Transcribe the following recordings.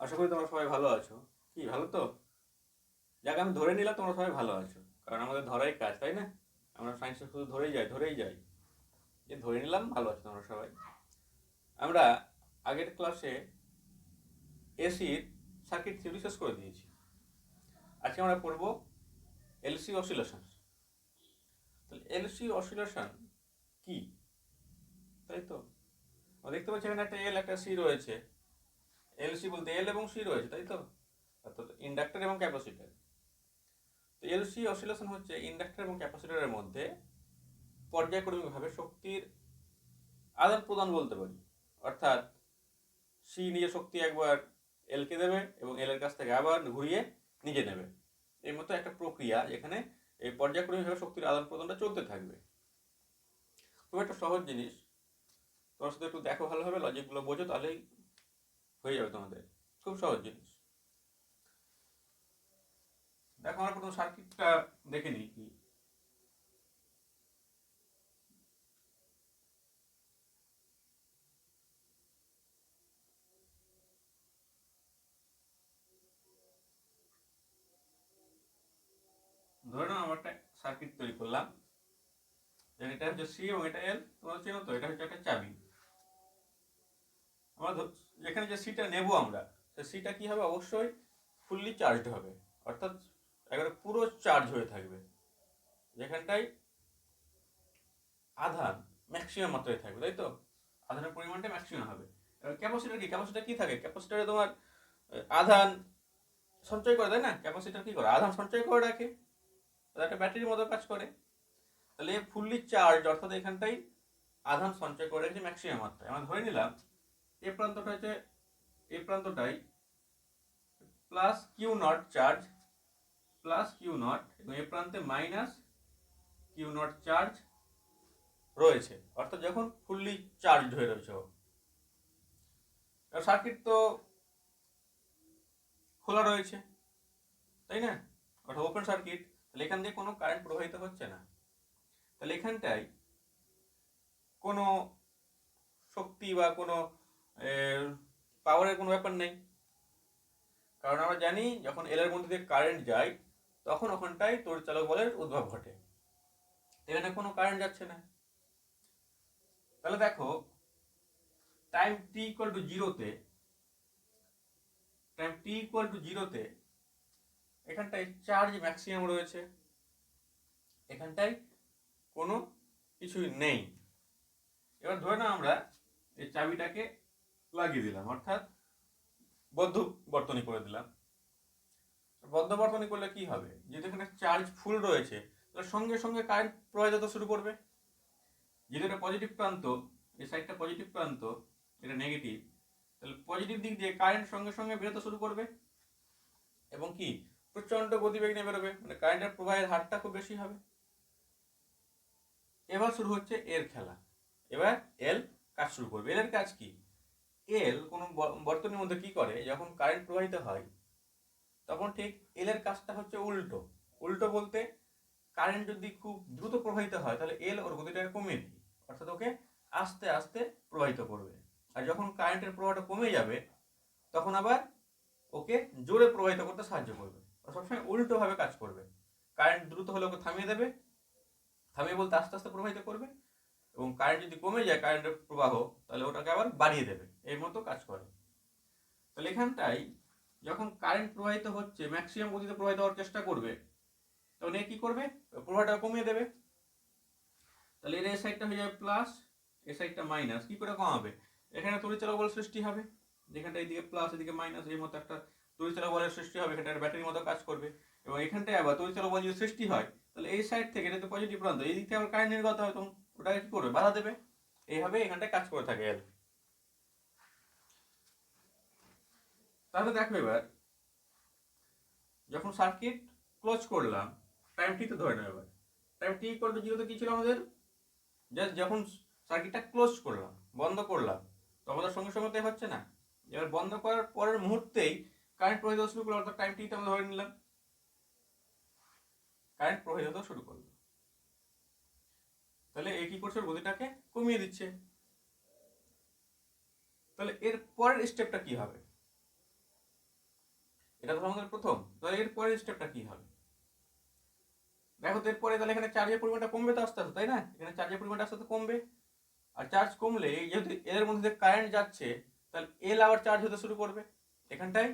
আশা করি তোমরা সবাই ভালো আছো। কি ভালো তো? যাক, আমি ধরে নিলাম তোমরা সবাই ভালো আছো, কারণ আমাদের ধরাই কাজ, তাই না? আমরা সায়েন্সে শুধু ধরেই যাই। ধরে নিলাম ভালো আছো তোমরা সবাই। আমরা আগের ক্লাসে এসির সার্কিট থিওরি শেষ করে দিয়েছি। আজকে আমরা পড়ব এলসি অসিলেশন। তাহলে এলসি অসিলেশন কি, তাই তো? আমরা দেখতে পাচ্ছি এখানে একটা এল একটা সি রয়েছে। এলসি বলতে এল এবং সি রয়েছে, তাই তো? অর্থাৎ ইন্ডাক্টর এবং ক্যাপাসিটর। তো এলসি অসিলেশন হচ্ছে ইন্ডাক্টর এবং ক্যাপাসিটরের মধ্যে পর্যায়ক্রমিকভাবে শক্তির আদান প্রদান বলতে পারি। অর্থাৎ সি নিজে শক্তি একবার এলকে দেবে এবং এল এর কাছ থেকে আবার ঘুরিয়ে নিজে নেবে। এই মতো একটা প্রক্রিয়া যেখানে এই পর্যায়ক্রমিকভাবে শক্তির আদান প্রদানটা চলতে থাকবে। খুব একটা সহজ জিনিস। তোমার সাথে একটু দেখো ভালোভাবে, লজিকগুলো বোঝো, তাহলেই হয়ে যাবে তোমাদের। খুব সহজ জিনিস। দেখো, আমরা প্রথম সার্কিটটা দেখে নিই কি। ধরে নাও আমরা একটা সার্কিট তৈরি করলাম, এটা হচ্ছে সি এবং এটা এল। তোমরা চেনো তো, এটা হচ্ছে একটা চাবি। আমরা যেখানে যে সিটা নেব আমরা, সেই সিটা কি হবে, অবশ্যই ফুললি চার্জড হবে। অর্থাৎ একেবারে পুরো চার্জ হয়ে থাকবে, যেখানটায় আধান ম্যাক্সিমাম মাত্রায় থাকবে, তাই তো? আধানের পরিমাণটা ম্যাক্সিমাম হবে। এবার ক্যাপাসিটার কি থাকে? ক্যাপাসিটারে তোমার আধান সঞ্চয় করে, তাই না? ক্যাপাসিটার কি করে, আধান সঞ্চয় করে রাখে। একটা ব্যাটারির মতো কাজ করে। তাহলে ফুললি চার্জ অর্থাৎ এখানটাই আধান সঞ্চয় করে রেখেছে ম্যাক্সিমাম মাত্রায়। আমরা ধরে নিলাম এই প্রান্তটাই plus Q not charge, plus Q not, এবং এই প্রান্তে মাইনাস কিউ নট চার্জ রয়েছে। অর্থাৎ যখন ফুললি চার্জ হয়ে রয়েছে। সার্কিট তো খোলা রয়েছে, তাই না? অর্থাৎ ওপেন সার্কিট। তাহলে এখান দিয়ে কোনো কারেন্ট প্রবাহিত হচ্ছে না। তাহলে এখানটায় কোনো শক্তি বা কোনো পাওয়ারের কোনো ব্যাপার নেই, কারণ আমরা জানি যখন এল এর মধ্যে দিয়ে কারেন্ট যায় তখন ওখানটায় তড়িৎচালক বলের উদ্ভব ঘটে। এখানে কোনো কারেন্ট যাচ্ছে না। তাহলে দেখো, টাইম টি ইকুয়াল টু জিরোতে এখানটায় চার্জ ম্যাক্সিমাম রয়েছে, এখানটায় কোনো কিছুই নেই। এবার ধরে নাও আমরা এই চাবিটাকে লাগিয়ে দিলাম, অর্থাৎ বদ্ধ বর্তনী করে দিলাম। বদ্ধ বর্তনী করলে কি হবে, যেহেতু এখানে চার্জ ফুল রয়েছে, তাহলে সঙ্গে সঙ্গে কারেন্ট প্রবাহিত শুরু করবে। যেহেতু এটা পজিটিভ প্রান্ত, এই সাইডটা পজিটিভ প্রান্ত, এটা নেগেটিভ, তাহলে পজিটিভ দিক দিয়ে কারেন্ট সঙ্গে সঙ্গে বেরোতে শুরু করবে এবং কি প্রচন্ড গতিবেগ নিয়ে বেরোবে, মানে কারেন্টের প্রবাহের হারটা খুব বেশি হবে। এবার শুরু হচ্ছে এর খেলা। এবার এল কাজ শুরু করবে। এর কাজ কি? এল কোন বর্তনীর মধ্যে কি করে, যখন কারেন্ট প্রবাহিত হয় তখন ঠিক এল এর কাজটা হচ্ছে উল্টো। উল্টো বলতে, কারেন্ট যদি খুব দ্রুত প্রবাহিত হয় তাহলে এল ওর গতিটাকে কমিয়ে দিই, অর্থাৎ ওকে আস্তে আস্তে প্রবাহিত করবে। আর যখন কারেন্টের প্রবাহটা কমে যাবে তখন আবার ওকে জোরে প্রবাহিত করতে সাহায্য করবে। সবসময় উল্টোভাবে কাজ করবে। কারেন্ট দ্রুত হলে ওকে থামিয়ে দেবে, থামিয়ে বলতে আস্তে আস্তে প্রবাহিত করবে, এবং কারেন্ট যদি কমে যায় কারেন্টের প্রবাহ, তাহলে ওটাকে আবার বাড়িয়ে দেবে। এই মতো কাজ করে। তাহলে এখানটায় যখন কারেন্ট প্রবাহিত হচ্ছে ম্যাক্সিমাম গতিতে প্রবাহিত হওয়ার চেষ্টা করবে, তখন এ কি করবে, প্রবাহটা কমিয়ে দেবে। তাহলে এর এই সাইডটা হয়ে যাবে প্লাস, এই সাইডটা মাইনাস। কি করে কমাবে? এখানে তড়িৎচালক বল সৃষ্টি হবে, যেখানটা এইদিকে প্লাস এদিকে মাইনাস, এই মতো একটা তড়িৎচালক বলের সৃষ্টি হবে। এখানটা ব্যাটারির মতো কাজ করবে, এবং এখানটায় আবার তড়িৎচালক বল যদি সৃষ্টি হয় তাহলে এই সাইড থেকে, এটা তো পজিটিভ প্রান্ত, এই দিক থেকে আবার কারেন্ট নির্গত হয়, তখন ওটাকে কি করবে, বাধা দেবে। এইভাবে এখানটায় কাজ করে থাকে এল। তাহলে দেখো, এবার যখন সার্কিট ক্লোজ করলাম, টাইম টি তো ধরে নেবে। এবার টাইম টি ইকুয়াল টু জিরোতে কি ছিল আমাদের, জাস্ট যখন সার্কিটটা ক্লোজ করলাম, বন্ধ করলাম, তো আমাদের সঙ্গে সঙ্গে তো হচ্ছে না। এবার বন্ধ করার পরের মুহূর্তেই কারেন্ট প্রবাহিত শুরু করলো, অর্থাৎ টাইম টিতে আমরা ধরে নিলাম কারেন্ট প্রবাহিত শুরু করলো। তাহলে এই কি করছে, গতিটাকে কমিয়ে দিচ্ছে। তাহলে এর পরের স্টেপটা কি হবে, এটা তো আমাদের প্রথম। তাহলে এর পরের স্টেপটা কি হবে? দেখো তো এরপরে তাহলে এখানে চার্জের পরিমাণটা কমবে তো আস্তে আস্তে, তাই না? এখানে চার্জের পরিমাণটা আস্তে আস্তে কমবে, আর চার্জ কমলে যেহেতু এর মধ্যে কারেন্ট যাচ্ছে, তাহলে এল আবার চার্জ হতে শুরু করবে। এখানটায়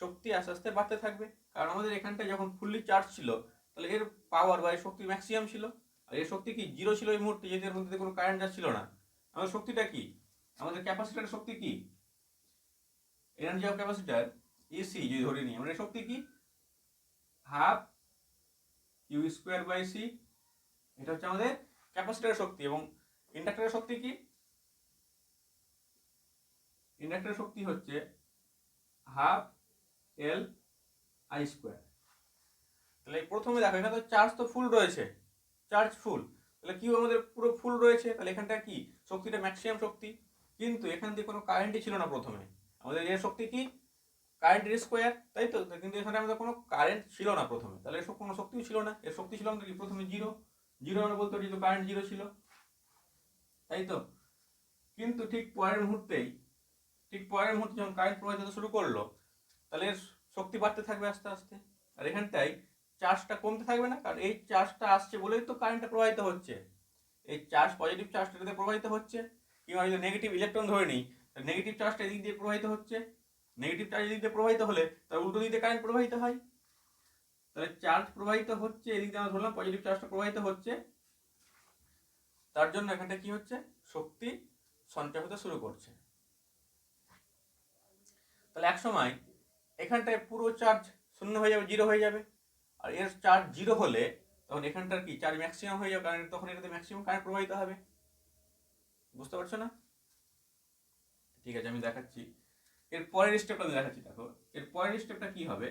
শক্তি আস্তে আস্তে বাড়তে থাকবে, কারণ আমাদের এখানটায় যখন ফুললি চার্জ ছিল, তাহলে এর পাওয়ার বা এর শক্তি ম্যাক্সিমাম ছিল। আর এর শক্তি কি জিরো ছিল এই মুহূর্তে, যেহেতু এর মধ্যে কোনো কারেন্ট যাচ্ছিল না। আমাদের শক্তিটা কি? আমাদের ক্যাপাসিটারের শক্তি কি? এনার্জি অফ ক্যাপাসিটার এসি যদি ধরে নিই, আমাদের শক্তি কি? Half Q square by C. এটা হচ্ছে আমাদের ক্যাপাসিটারের শক্তি। এবং ইন্ডাক্টরের শক্তি কি? ইন্ডাক্টরের শক্তি হচ্ছে হাফ এল আই স্কোয়ার। তাহলে প্রথমে দেখো এখানে তো চার্জ তো ফুল রয়েছে, চার্জ ফুল, তাহলে কিউ আমাদের পুরো ফুল রয়েছে, তাহলে এখানটা কি শক্তিটা ম্যাক্সিমাম শক্তি। কিন্তু এখান দিয়ে কোনো কারেন্টই ছিল না প্রথমে, আমাদের এর শক্তি কি? কারেন্টের স্কোয়ার, তাই তো? কিন্তু এখানে আমাদের কোনো কারেন্ট ছিল না প্রথমে, তাহলে এর কোনো শক্তিও ছিল না। এর শক্তি ছিল আমাদের কি প্রথমে জিরো। জিরো আমরা বলতে পারি, যেহেতু কারেন্ট জিরো ছিল, তাই তো? কিন্তু ঠিক পরের মুহূর্তেই, যখন কারেন্ট প্রবাহিত হতে শুরু করলো, তাহলে এর শক্তি বাড়তে থাকবে আস্তে আস্তে। আর এখানটাই চার্জটা কমতে থাকবে না, কারণ এই চার্জটা আসছে বলেই তো কারেন্টটা প্রবাহিত হচ্ছে। এই চার্জ, পজিটিভ চার্জটা এটাতে প্রবাহিত হচ্ছে, কিংবা যদি নেগেটিভ ইলেকট্রন ধরে নিই, নেগেটিভ চার্জটা এদিক দিয়ে প্রবাহিত হচ্ছে। নেগেটিভ চার্জ এদিক দিয়ে প্রবাহিত হলে তার উল্টো দিকে কারেন্ট প্রবাহিত হয়। তাহলে চার্জ প্রবাহিত হচ্ছে, এদিক দিয়ে আমরা ধরলাম পজিটিভ চার্জটা প্রবাহিত হচ্ছে, তার জন্য এখানটা কি হচ্ছে? শক্তি সঞ্চয় হতে শুরু করছে। তাহলে এক সময় এখানটায় পুরো চার্জ শূন্য হয়ে যাবে, জিরো হয়ে যাবে। আর এর চার্জ জিরো হলে তখন এখানটার কি চার্জ ম্যাক্সিমাম হয়ে যাবে, কারণ তখন এটাতে ম্যাক্সিমাম কারেন্ট প্রবাহিত হবে। বুঝতে পারছো না? ঠিক আছে, আমি দেখাচ্ছি। এর পরের স্টেপটা আমি দেখাচ্ছি। দেখো এর পরের স্টেপটা কি হবে।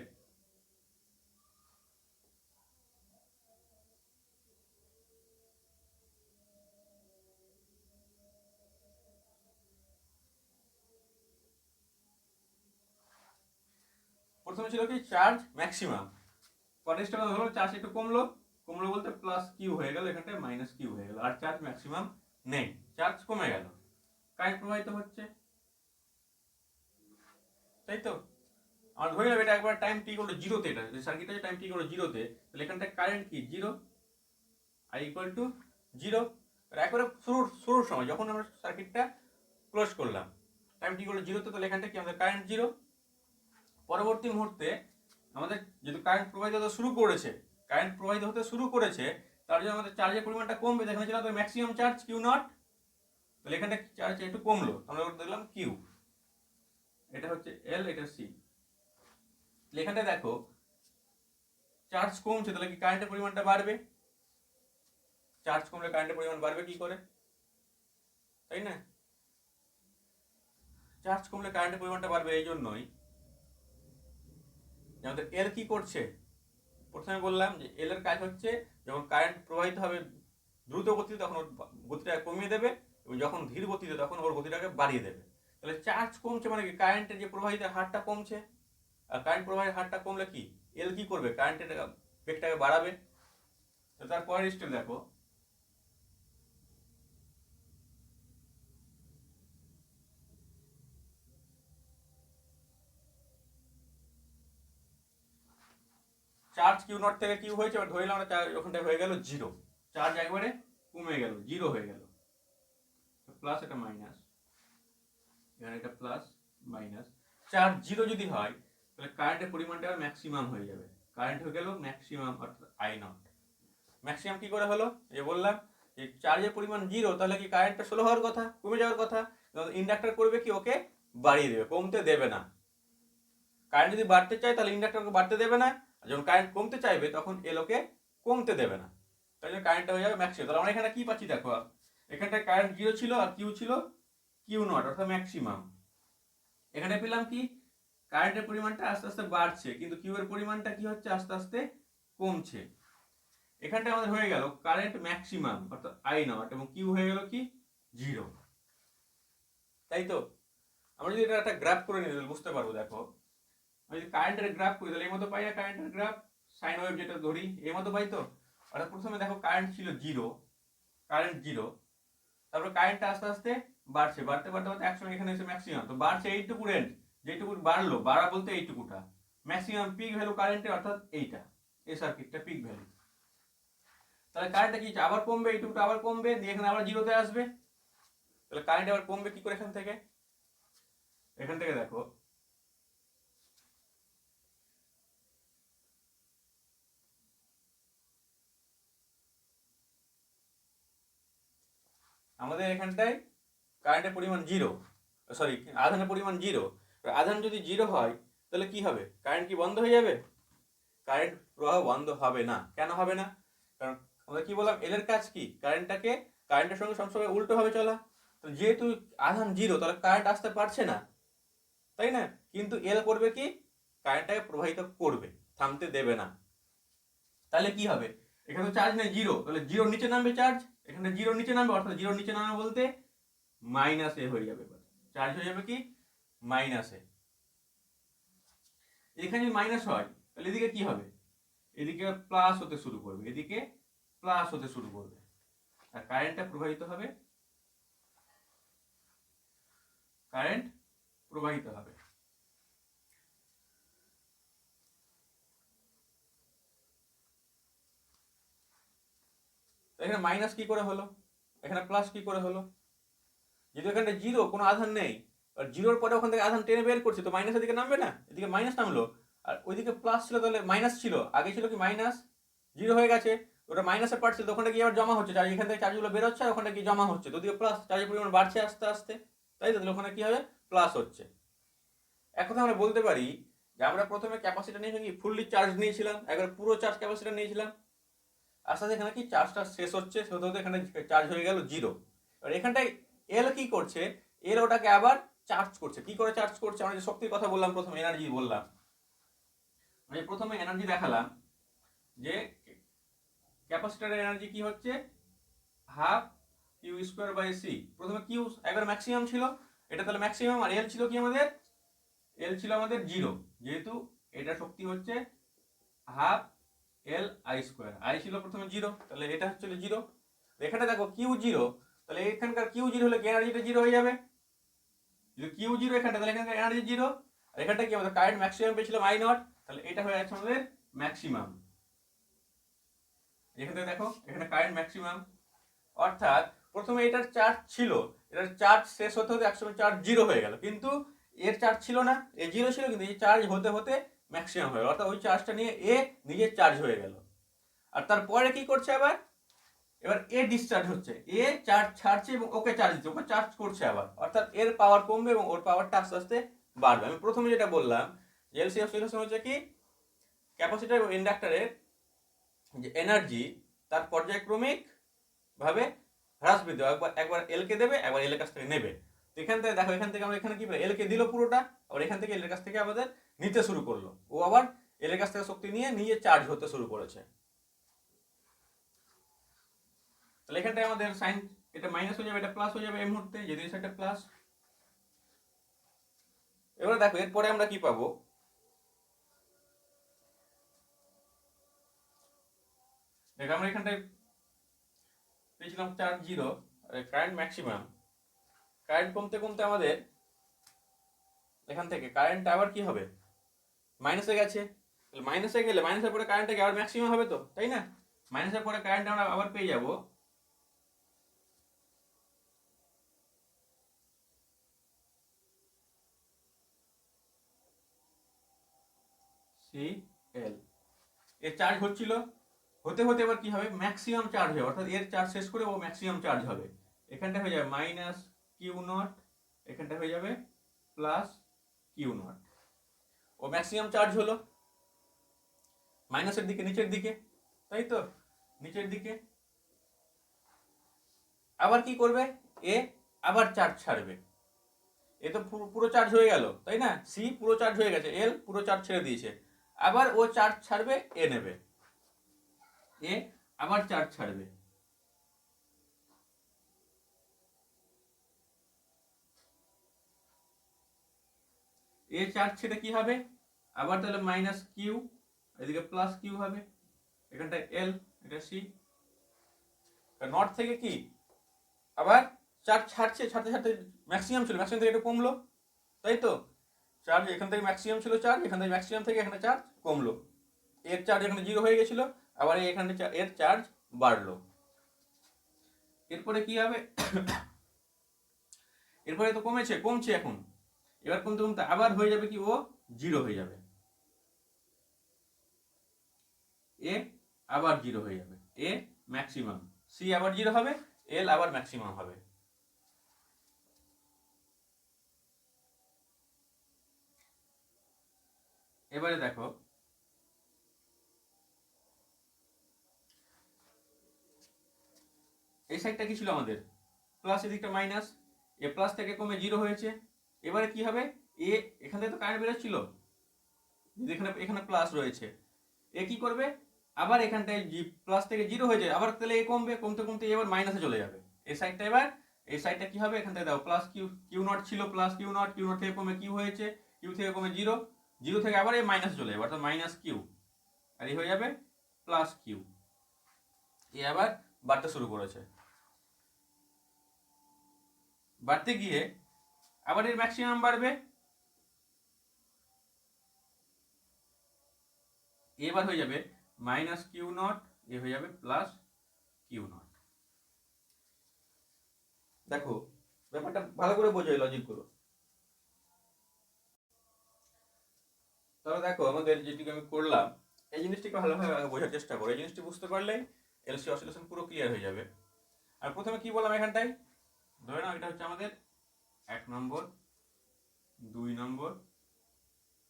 প্রথমে ছিল কি চার্জ ম্যাক্সিমাম, পরের স্টেপটা হলো চার্জ একটু কমলো, কমলো বলতে প্লাস কিউ হয়ে গেল, এখানটায় মাইনাস কিউ হয়ে গেল, আর চার্জ ম্যাক্সিমাম নেই, চার্জ কমে গেল, কারেন্ট প্রবাহিত হচ্ছে, তাই তো? আর ধরে নেবে এটা একবার টাইম টি করলো জিরোতে, এটা সার্কিটটা যে টাইম টি করলো জিরোতে, তাহলে এখানটায় কারেন্ট কি? Zero, I equal to zero. একবারে শুরুর সময় যখন আমরা সার্কিটটা ক্লোজ করলাম, টাইম টি করলো জিরোতে, তাহলে এখানটা কি আমাদের কারেন্ট জিরো। পরবর্তী মুহূর্তে আমাদের যেহেতু কারেন্ট প্রবাহিত হতে শুরু করেছে, তার জন্য আমাদের চার্জের পরিমাণটা কমবে। এখানে ছিল ম্যাক্সিমাম চার্জ কিউ নট, তাহলে এখানটা চার্জ একটু কমলো, আমরা দেখলাম কিউ। এটা হচ্ছে এল, এটা সি। এখানটা দেখো চার্জ কমছে, তাহলে কি কারেন্টের পরিমাণটা বাড়বে? চার্জ কমলে কারেন্টের পরিমাণ বাড়বে কি করে, তাই না? চার্জ কমলে কারেন্টের পরিমাণটা বাড়বে এই জন্যই আমাদের এল কি করছে। প্রথমে বললাম যে এল এর কাজ হচ্ছে যখন কারেন্ট প্রবাহিত হবে দ্রুত গতিতে, তখন ওর গতিটা কমিয়ে দেবে, এবং যখন ধীর গতিতে তখন ওর গতিটাকে বাড়িয়ে দেবে। তাহলে চার্জ কমছে মানে কি কারেন্টের যে প্রবাহিতের হারটা কমছে, আর কারেন্ট প্রবাহের হারটা কমলে কি এল কি করবে? কারেন্টের বেগটাকে বাড়াবে। তো তারপরের স্টেপ দেখো, চার্জ কিউ নট থেকে কিউ হয়েছে, এবার ধরে নিলাম আমরা ওখানটা হয়ে গেল জিরো, চার্জ একবারে কমে গেল, জিরো হয়ে গেল, প্লাস এটা মাইনাস, এখানে এটা প্লাস মাইনাস। চার্জ জিরো যদি হয় তাহলে কারেন্টের পরিমাণটা ম্যাক্সিমাম হয়ে যাবে, কারেন্ট হয়ে গেল ম্যাক্সিমাম, অর্থাৎ আই নট। ম্যাক্সিমাম কি করে হলো? যে বললাম যে চার্জের পরিমাণ জিরো, তাহলে কি কারেন্টটা স্লো হওয়ার কথা, কমে যাওয়ার কথা। ইন্ডাক্টর করবে কি? ওকে বাড়িয়ে দেবে, কমতে দেবে না। কারেন্ট যদি বাড়তে চায় তাহলে ইন্ডাক্টরকে বাড়তে দেবে না, আর যখন কারেন্ট কমতে চাইবে তখন এল ওকে কমতে দেবে না। তাই জন্য কারেন্টটা হয়ে যাবে ম্যাক্সিমাম। তাহলে আমরা এখানে কি পাচ্ছি দেখো, এখানটায় কারেন্ট জিরো ছিল আর কিউ ছিল কিউ নট, অর্থাৎ ম্যাক্সিমাম। এখানে পেলাম কি কারেন্টের পরিমাণটা আস্তে আস্তে বাড়ছে, কিন্তু কিউ এর পরিমাণটা কি হচ্ছে? আস্তে আস্তে কমছে। এখানটা আমাদের হয়ে গেল কারেন্ট ম্যাক্সিমাম, অর্থাৎ আই নট, এবং কিউ হয়ে গেল কি? জিরো, তাই তো? আমরা যদি এটা একটা গ্রাফ করে নিই তাহলে বুঝতে পারবো। দেখো আমি যদি কারেন্টের গ্রাফ করি তাহলে এর মতো পাই না? কারেন্টের গ্রাফ সাইন ওয়েভ যেটা ধরি এর মতো পাই তো। অর্থাৎ প্রথমে দেখো কারেন্ট ছিল জিরো, কারেন্ট জিরো, তারপরে কারেন্টটা আস্তে আস্তে বাড়ছে, বাড়তে বাড়তে বাড়তে একসঙ্গে এখানে এসে ম্যাক্সিমাম, তো বাড়ছে এইটুকু রেঞ্জ, যেটুকু বাড়লো, বাড়া বলতে এইটুকুটা, ম্যাক্সিমাম পিক ভ্যালু কারেন্টের, অর্থাৎ এইটা, এই সার্কিটটা পিক ভ্যালু। তাহলে কারেন্টটা কি আবার কমবে, এইটুকুটা আবার কমবে, দিয়ে এখানে আবার জিরোতে আসবে। তাহলে কারেন্ট আবার কমবে কি করে এখান থেকে? এখান থেকে দেখো, আমাদের এখানটায় কারেন্টের পরিমাণ জিরো, সরি আধানের পরিমাণ জিরো। আধান যদি জিরো হয় তাহলে কি হবে? কারেন্ট কি বন্ধ হয়ে যাবে? কারেন্ট প্রবাহ বন্ধ হবে না। কেন হবে না? কারণ আমরা কি বললাম, এল এর কাজ কি? কারেন্টটাকে, কারেন্টের সঙ্গে সবসময় উল্টো ভাবে চলা। তো যেহেতু আধান জিরো, তাহলে কারেন্ট আসতে পারছে না, তাই না? কিন্তু এল করবে কি? কারেন্টটাকে প্রবাহিত করবে, থামতে দেবে না। তাহলে কি হবে? এখানে চার্জ নেই, জিরো, তাহলে জিরোর নিচে নামবে চার্জ, এখানে জিরোর নিচে নামবে, অর্থাৎ জিরোর নিচে নামবে বলতে মাইনাস এ হয়ে যাবে, চার্জ হয়ে যাবে কি মাইনাস এ। এখানে যদি মাইনাস হয় তাহলে এদিকে কি হবে? এদিকে প্লাস হতে শুরু করবে, এদিকে প্লাস হতে শুরু করবে, আর কারেন্টটা প্রবাহিত হবে, কারেন্ট প্রবাহিত হবে। এখানে মাইনাস কি করে হলো, এখানে প্লাস কি করে হলো? যেহেতু এখানে জিরো, কোনো আধান নেই, আর জিরোর পরে ওখান থেকে আধান টেনে বের করছে, তো মাইনাসের দিকে নামবে না? এদিকে মাইনাস নামলো, আর ওইদিকে প্লাস ছিল, তাহলে মাইনাস ছিল, আগে ছিল কি মাইনাস, জিরো হয়ে গেছে, ওটা মাইনাসের পার্ট ছিল, ওখানে কি আবার জমা হচ্ছে চার্জ, এখান থেকে চার্জগুলো বের হচ্ছে, আর ওখানে কি জমা হচ্ছে, তো ওদিকে প্লাস, চার্জের পরিমাণ বাড়ছে আস্তে আস্তে, তাই তো? তাহলে ওখানে কি হবে? প্লাস হচ্ছে। এক কথা আমরা বলতে পারি যে আমরা প্রথমে ক্যাপাসিটার নিয়ে কি ফুললি চার্জ নিয়েছিলাম, একবার পুরো চার্জ ক্যাপাসিটার নিয়েছিলাম, আস্তে আস্তে এখানে কি চার্জটা শেষ হচ্ছে, হতে হতে এখানে চার্জ হয়ে গেল জিরো। আর এখানটায় এল কি করছে? এল ওটাকে আবার চার্জ করছে। কি করে চার্জ করছে? আমরা যে শক্তির কথা বললাম, প্রথমে এনার্জি বললাম, আমি প্রথমে এনার্জি দেখালাম যে ক্যাপাসিটরের এনার্জি কি হচ্ছে, half Q square by C. প্রথমে কিউ একবার ম্যাক্সিমাম ছিল, এটা তাহলে ম্যাক্সিমাম, আর এল ছিল কি আমাদের? এল ছিল আমাদের জিরো, যেহেতু এটা শক্তি হচ্ছে half L I square, I ছিল প্রথমে জিরো, তাহলে এটা হচ্ছে জিরো। এখানে দেখো কিউ জিরো, তাহলে এখানকার কিউ জিরো হলে এনার্জিটা জিরো হয়ে যাবে। যদি কিউ জিরো এখানটা, তাহলে এখানকার এনার্জি জিরো, আর এখানটা কি আমাদের কারেন্ট ম্যাক্সিমাম পেয়েছিলাম আই নট, তাহলে এটা হয়ে যাচ্ছে আমাদের ম্যাক্সিমাম। এখান থেকে দেখো এখানে কারেন্ট ম্যাক্সিমাম, অর্থাৎ প্রথমে এটার চার্জ ছিল, এটার চার্জ শেষ হতে হতে একসময় চার্জ জিরো হয়ে গেল, কিন্তু এর চার্জ ছিল না, এ জিরো ছিল, কিন্তু এই চার্জ হতে হতে ম্যাক্সিমাম হয়ে গেল, অর্থাৎ ওই চার্জটা নিয়ে এ নিজের চার্জ হয়ে গেল। আর তারপরে কি করছে আবার? এবার এ ডিসচার্জ হচ্ছে, এ চার্জ ছাড়ছে এবং ওকে চার্জ দিচ্ছে, ওকে চার্জ করছে আবার, অর্থাৎ এর পাওয়ার কমবে এবং ওর পাওয়ারটা আস্তে আস্তে বাড়বে। আমি প্রথমে যেটা বললাম যে এলসি অসিলেশন হচ্ছে কি, ক্যাপাসিটর এবং ইন্ডাক্টরের যে এনার্জি তার পর্যায়ক্রমিক ভাবে হ্রাস বৃদ্ধি, একবার একবার এল কে দেবে, একবার এল এর কাছ থেকে নেবে। তো এখান থেকে দেখো, এখান থেকে আমরা এখানে কি এল কে দিল পুরোটা, আবার এখান থেকে এল এর কাছ থেকে আমাদের নিতে শুরু করলো, ও আবার এল এর কাছ থেকে শক্তি নিয়ে নিজে চার্জ হতে শুরু করেছে। তাহলে এখানটায় আমাদের সাইন, এটা মাইনাস হয়ে যাবে, এটা প্লাস হয়ে যাবে এই মুহূর্তে, যদি সেটা প্লাস। এবারে দেখো এরপরে আমরা কি পাবো, দেখো আমরা এখানটায় পেয়েছিলাম charge zero, current maximum, current কমতে কমতে আমাদের এখান থেকে কারেন্ট আবার কি হবে, মাইনাসে গেছে, মাইনাসে গেলে মাইনাসের পরে কারেন্টটা আবার ম্যাক্সিমাম হবে তো, তাই না? মাইনাসের পরে কারেন্ট আমরা আবার পেয়ে যাব সি এল। এর চার্জ হচ্ছিল, হতে হতে এবার কি হবে, ম্যাক্সিমাম চার্জ হবে, অর্থাৎ এর চার্জ শেষ করে ও ম্যাক্সিমাম চার্জ হবে। এখানটা হয়ে যাবে মাইনাস কিউ নট, এখানটা হয়ে যাবে প্লাস কিউ নট, ও ম্যাক্সিমাম চার্জ হলো মাইনাসের দিকে, নিচের দিকে, তাই তো, নিচের দিকে। আবার কি করবে, এ আবার চার্জ ছাড়বে, এ তো পুরো চার্জ হয়ে গেল, তাই না? সি পুরো চার্জ হয়ে গেছে, এল পুরো চার্জ ছেড়ে দিয়েছে, আবার ও চার্জ ছাড়বে, এ নেবে, এ আবার চার্জ ছাড়বে, এ চার্জ ছেড়ে কি হবে, আবার তাহলে মাইনাস কিউ, এদিকে প্লাস কিউ হবে, এখানটা এল, এটা সি। নট থেকে কি আবার চার্জ ছাড়ছে, ছাড়তে ছাড়তে ম্যাক্সিমাম ছিল, ম্যাক্সিমাম থেকে একটু কমলো, তাই তো? চার্জ এখান থেকে ম্যাক্সিমাম ছিল, চার্জ এখান থেকে ম্যাক্সিমাম থেকে এখানে চার্জ কমলো, এর চার্জ এখানে 0 হয়ে গেছিল, আবার এখানে এর চার্জ বাড়লো। এরপরে কি হবে, এরপরে তো কমছে এখন, এবার কমতে কমতে আবার হয়ে যাবে কি, ও 0 হয়ে যাবে, এ আবার 0 হয়ে যাবে, এ ম্যাক্সিমাম, সি আবার 0 হবে, এল আবার ম্যাক্সিমাম হবে। এবারে দেখো এই সাইডটা কি ছিল আমাদের প্লাস, এদিকটা মাইনাস, এ প্লাস থেকে কমে 0 হয়েছে। এবারে কি হবে, এ এখান থেকে তো কারেন্ট বেরোচ্ছিল, এখানে এখানে প্লাস রয়েছে, এ কি করবে, আবার এখানটায় প্লাস থেকে 0 হয়ে যায়, আবার তাহলে এ কমবে, কমতে কমতে এবার মাইনাসে চলে যাবে। এই সাইডটা এবার, এই সাইডটা কি হবে, এখান থেকে দাও প্লাস কিউ, কিউ নট ছিল plus Q naught, Q naught থেকে কমে কিউ হয়েছে, কিউ থেকে কমে 0, 0 থেকে আবার এই মাইনাসে চলে যাবে, অর্থাৎ মাইনাস কিউ, আর এই হয়ে যাবে প্লাস কিউ। এ আবার বাড়তে শুরু করেছে, বাড়তে গিয়ে আবার এর ম্যাক্সিমাম বাড়বে, এবার হয়ে যাবে মাইনাস কিউ নট, এ হয়ে যাবে প্লাস কিউ নট। দেখো ব্যাপারটা ভালো করে বোঝো এই লজিকগুলো। তাহলে দেখো আমাদের যেটুকু আমি করলাম, এই জিনিসটিকে ভালোভাবে বোঝার চেষ্টা করো, এই জিনিসটি বুঝতে পারলেই এলসি অসিলেশন পুরো ক্লিয়ার হয়ে যাবে। আর প্রথমে কি বললাম, এখানটায় ধরে নাও এটা হচ্ছে আমাদের 1 নম্বর, 2 নম্বর,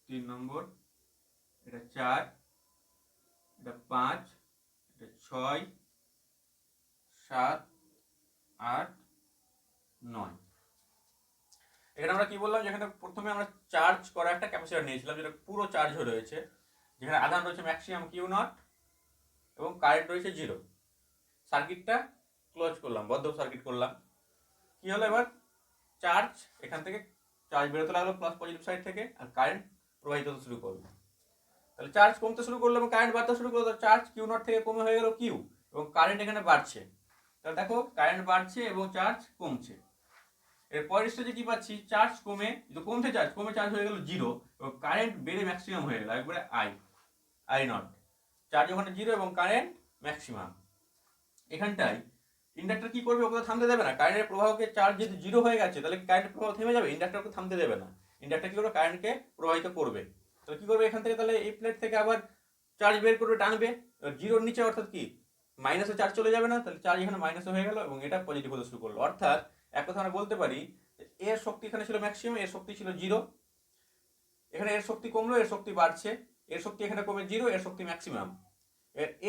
3 নম্বর, এটা 4, এটা 5, এটা 6, 7, 8, 9। এখানে আমরা কি বললাম, যেখানে প্রথমে আমরা চার্জ করা একটা ক্যাপাসিটর নিয়েছিলাম, যেটা পুরো চার্জ হয়ে রয়েছে, যেখানে আধান রয়েছে ম্যাক্সিমাম কিউ নট এবং কারেন্ট রয়েছে 0। সার্কিটটা ক্লোজ করলাম, বদ্ধ সার্কিট করলাম। কি হলো, এবার চার্জ এখান থেকে চার্জ বেরোতে লাগলো প্লাস পজিটিভ সাইড থেকে, আর কারেন্ট প্রবাহিত হতে শুরু করলো। তাহলে চার্জ কমতে শুরু করলো এবং কারেন্ট বাড়তে শুরু করলো, চার্জ কিউ নট থেকে কমে হয়ে গেল কিউ, এবং কারেন্ট এখানে বাড়ছে। তাহলে দেখো কারেন্ট বাড়ছে এবং চার্জ কমছে। এর পরের স্টেজে কি পাচ্ছি, চার্জ কমে, কমছে চার্জ, কমে চার্জ হয়ে গেল 0, এবং কারেন্ট বেড়ে ম্যাক্সিমাম হয়ে গেল একবারে আই নট। চার্জ ওখানে 0 এবং কারেন্ট ম্যাক্সিমাম। এখানটায় ইন্ডাক্টর কি করবে, ওকে থামতে দেবে না, কারেন্টের প্রবাহকে, চার্জ যদি 0 হয়ে গেছে তাহলে কারেন্টের প্রবাহ থেমে যাবে, ইন্ডাক্টরকে থামতে দেবে না, ইন্ডাক্টর কি করবে, কারেন্টকে প্রবাহিত করবে। তাহলে কি করবে, এখান থেকে তাহলে এই প্লেট থেকে আবার চার্জ বের করবে, টানবে 0-র নিচে, অর্থাৎ কি মাইনাসে চার্জ চলে যাবে না, তাহলে চার্জ এখানে মাইনাসে হয়ে গেল এবং এটা পজিটিভ হতে শুরু করলো। অর্থাৎ এক কথা আমরা বলতে পারি, এর শক্তি এখানে ছিল ম্যাক্সিমাম, এর শক্তি ছিল 0, এখানে এর শক্তি কমলো, এর শক্তি বাড়ছে, এর শক্তি এখানে কমে 0, এর শক্তি ম্যাক্সিমাম,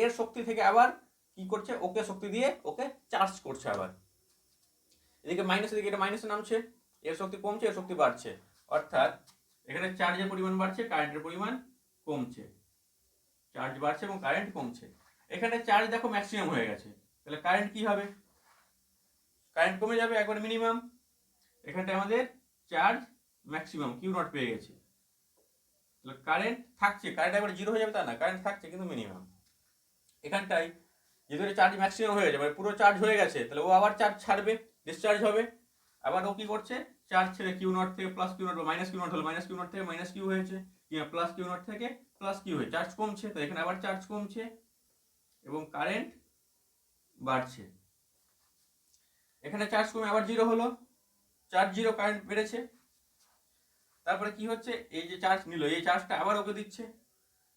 এর শক্তি থেকে আবার কি করছে, ওকে শক্তি দিয়ে ওকে চার্জ করছে আবার, এদিকে মাইনাস, এদিকে এটা মাইনাসে নামছে, এর শক্তি কমছে, এর শক্তি বাড়ছে, অর্থাৎ এখানে চার্জের পরিমাণ বাড়ছে, কারেন্টের পরিমাণ কমছে, চার্জ বাড়ছে এবং কারেন্ট কমছে। এখানে চার্জ দেখো ম্যাক্সিমাম হয়ে গেছে, তাহলে কারেন্ট কি হবে, কারেন্ট কমে যাবে একবার মিনিমাম। এখানটায় আমাদের চার্জ ম্যাক্সিমাম কিউ নট পেয়ে গেছে, তাহলে কারেন্ট থাকছে, কারেন্ট একবার 0 হয়ে যাবে তা না, কারেন্ট থাকছে কিন্তু মিনিমাম। এখানটায় যেহেতু চার্জ ম্যাক্সিমাম হয়ে যাবে, পুরো চার্জ হয়ে গেছে, তাহলে ও আবার চার্জ ছাড়বে, ডিসচার্জ হবে, আবার ও কি করছে, চার্জ ছেড়ে কিউ নট থেকে প্লাস কিউ নট বা মাইনাস কিউ নট হলো, মাইনাস কিউ নট থেকে মাইনাস কিউ হয়েছে, প্লাস কিউ নট থেকে প্লাস কিউ হয়ে চার্জ কমছে, তো এখানে আবার চার্জ কমছে এবং কারেন্ট বাড়ছে। এখানে চার্জ কমে আবার 0 হলো, চার্জ 0, কারেন্ট বেড়েছে। তারপরে কি হচ্ছে, এই যে চার্জ নিল, এই চার্জটা আবার ওকে দিচ্ছে,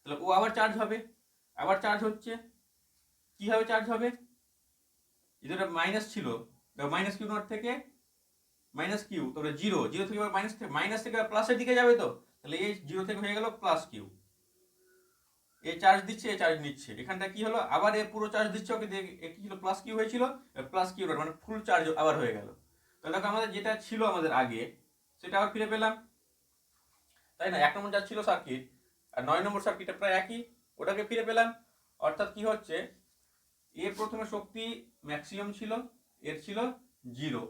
তাহলে ও আবার চার্জ হবে, আবার চার্জ হচ্ছে, কিভাবে চার্জ হবে, যেটা মাইনাস ছিল, মাইনাস কিউ নট থেকে মাইনাস কিউ, তারপরে 0, 0 থেকে মাইনাস থেকে প্লাসের দিকে যাবে, তো তাহলে এই 0 থেকে হয়ে গেল প্লাস কিউ, এই চার্জ দিচ্ছে, এই চার্জ নিচ্ছে, এখানটা কি হলো, আবার এ পুরো চার্জ দিচ্ছে ওকে, কি ছিল প্লাস কিউ হয়েছিল, প্লাস কিউ নট মানে ফুল চার্জ আবার হয়ে গেল। তাহলে দেখো আমাদের যেটা ছিল আমাদের আগে, সেটা আবার ফিরে পেলাম, তাই না, 1 নম্বর যা ছিল সার্কিট আর 9 নম্বর সার্কিটটা প্রায় একই, ওটাকে ফিরে পেলাম। অর্থাৎ কি হচ্ছে, এর প্রথমে শক্তি ম্যাক্সিমাম ছিল, এর ছিল 0,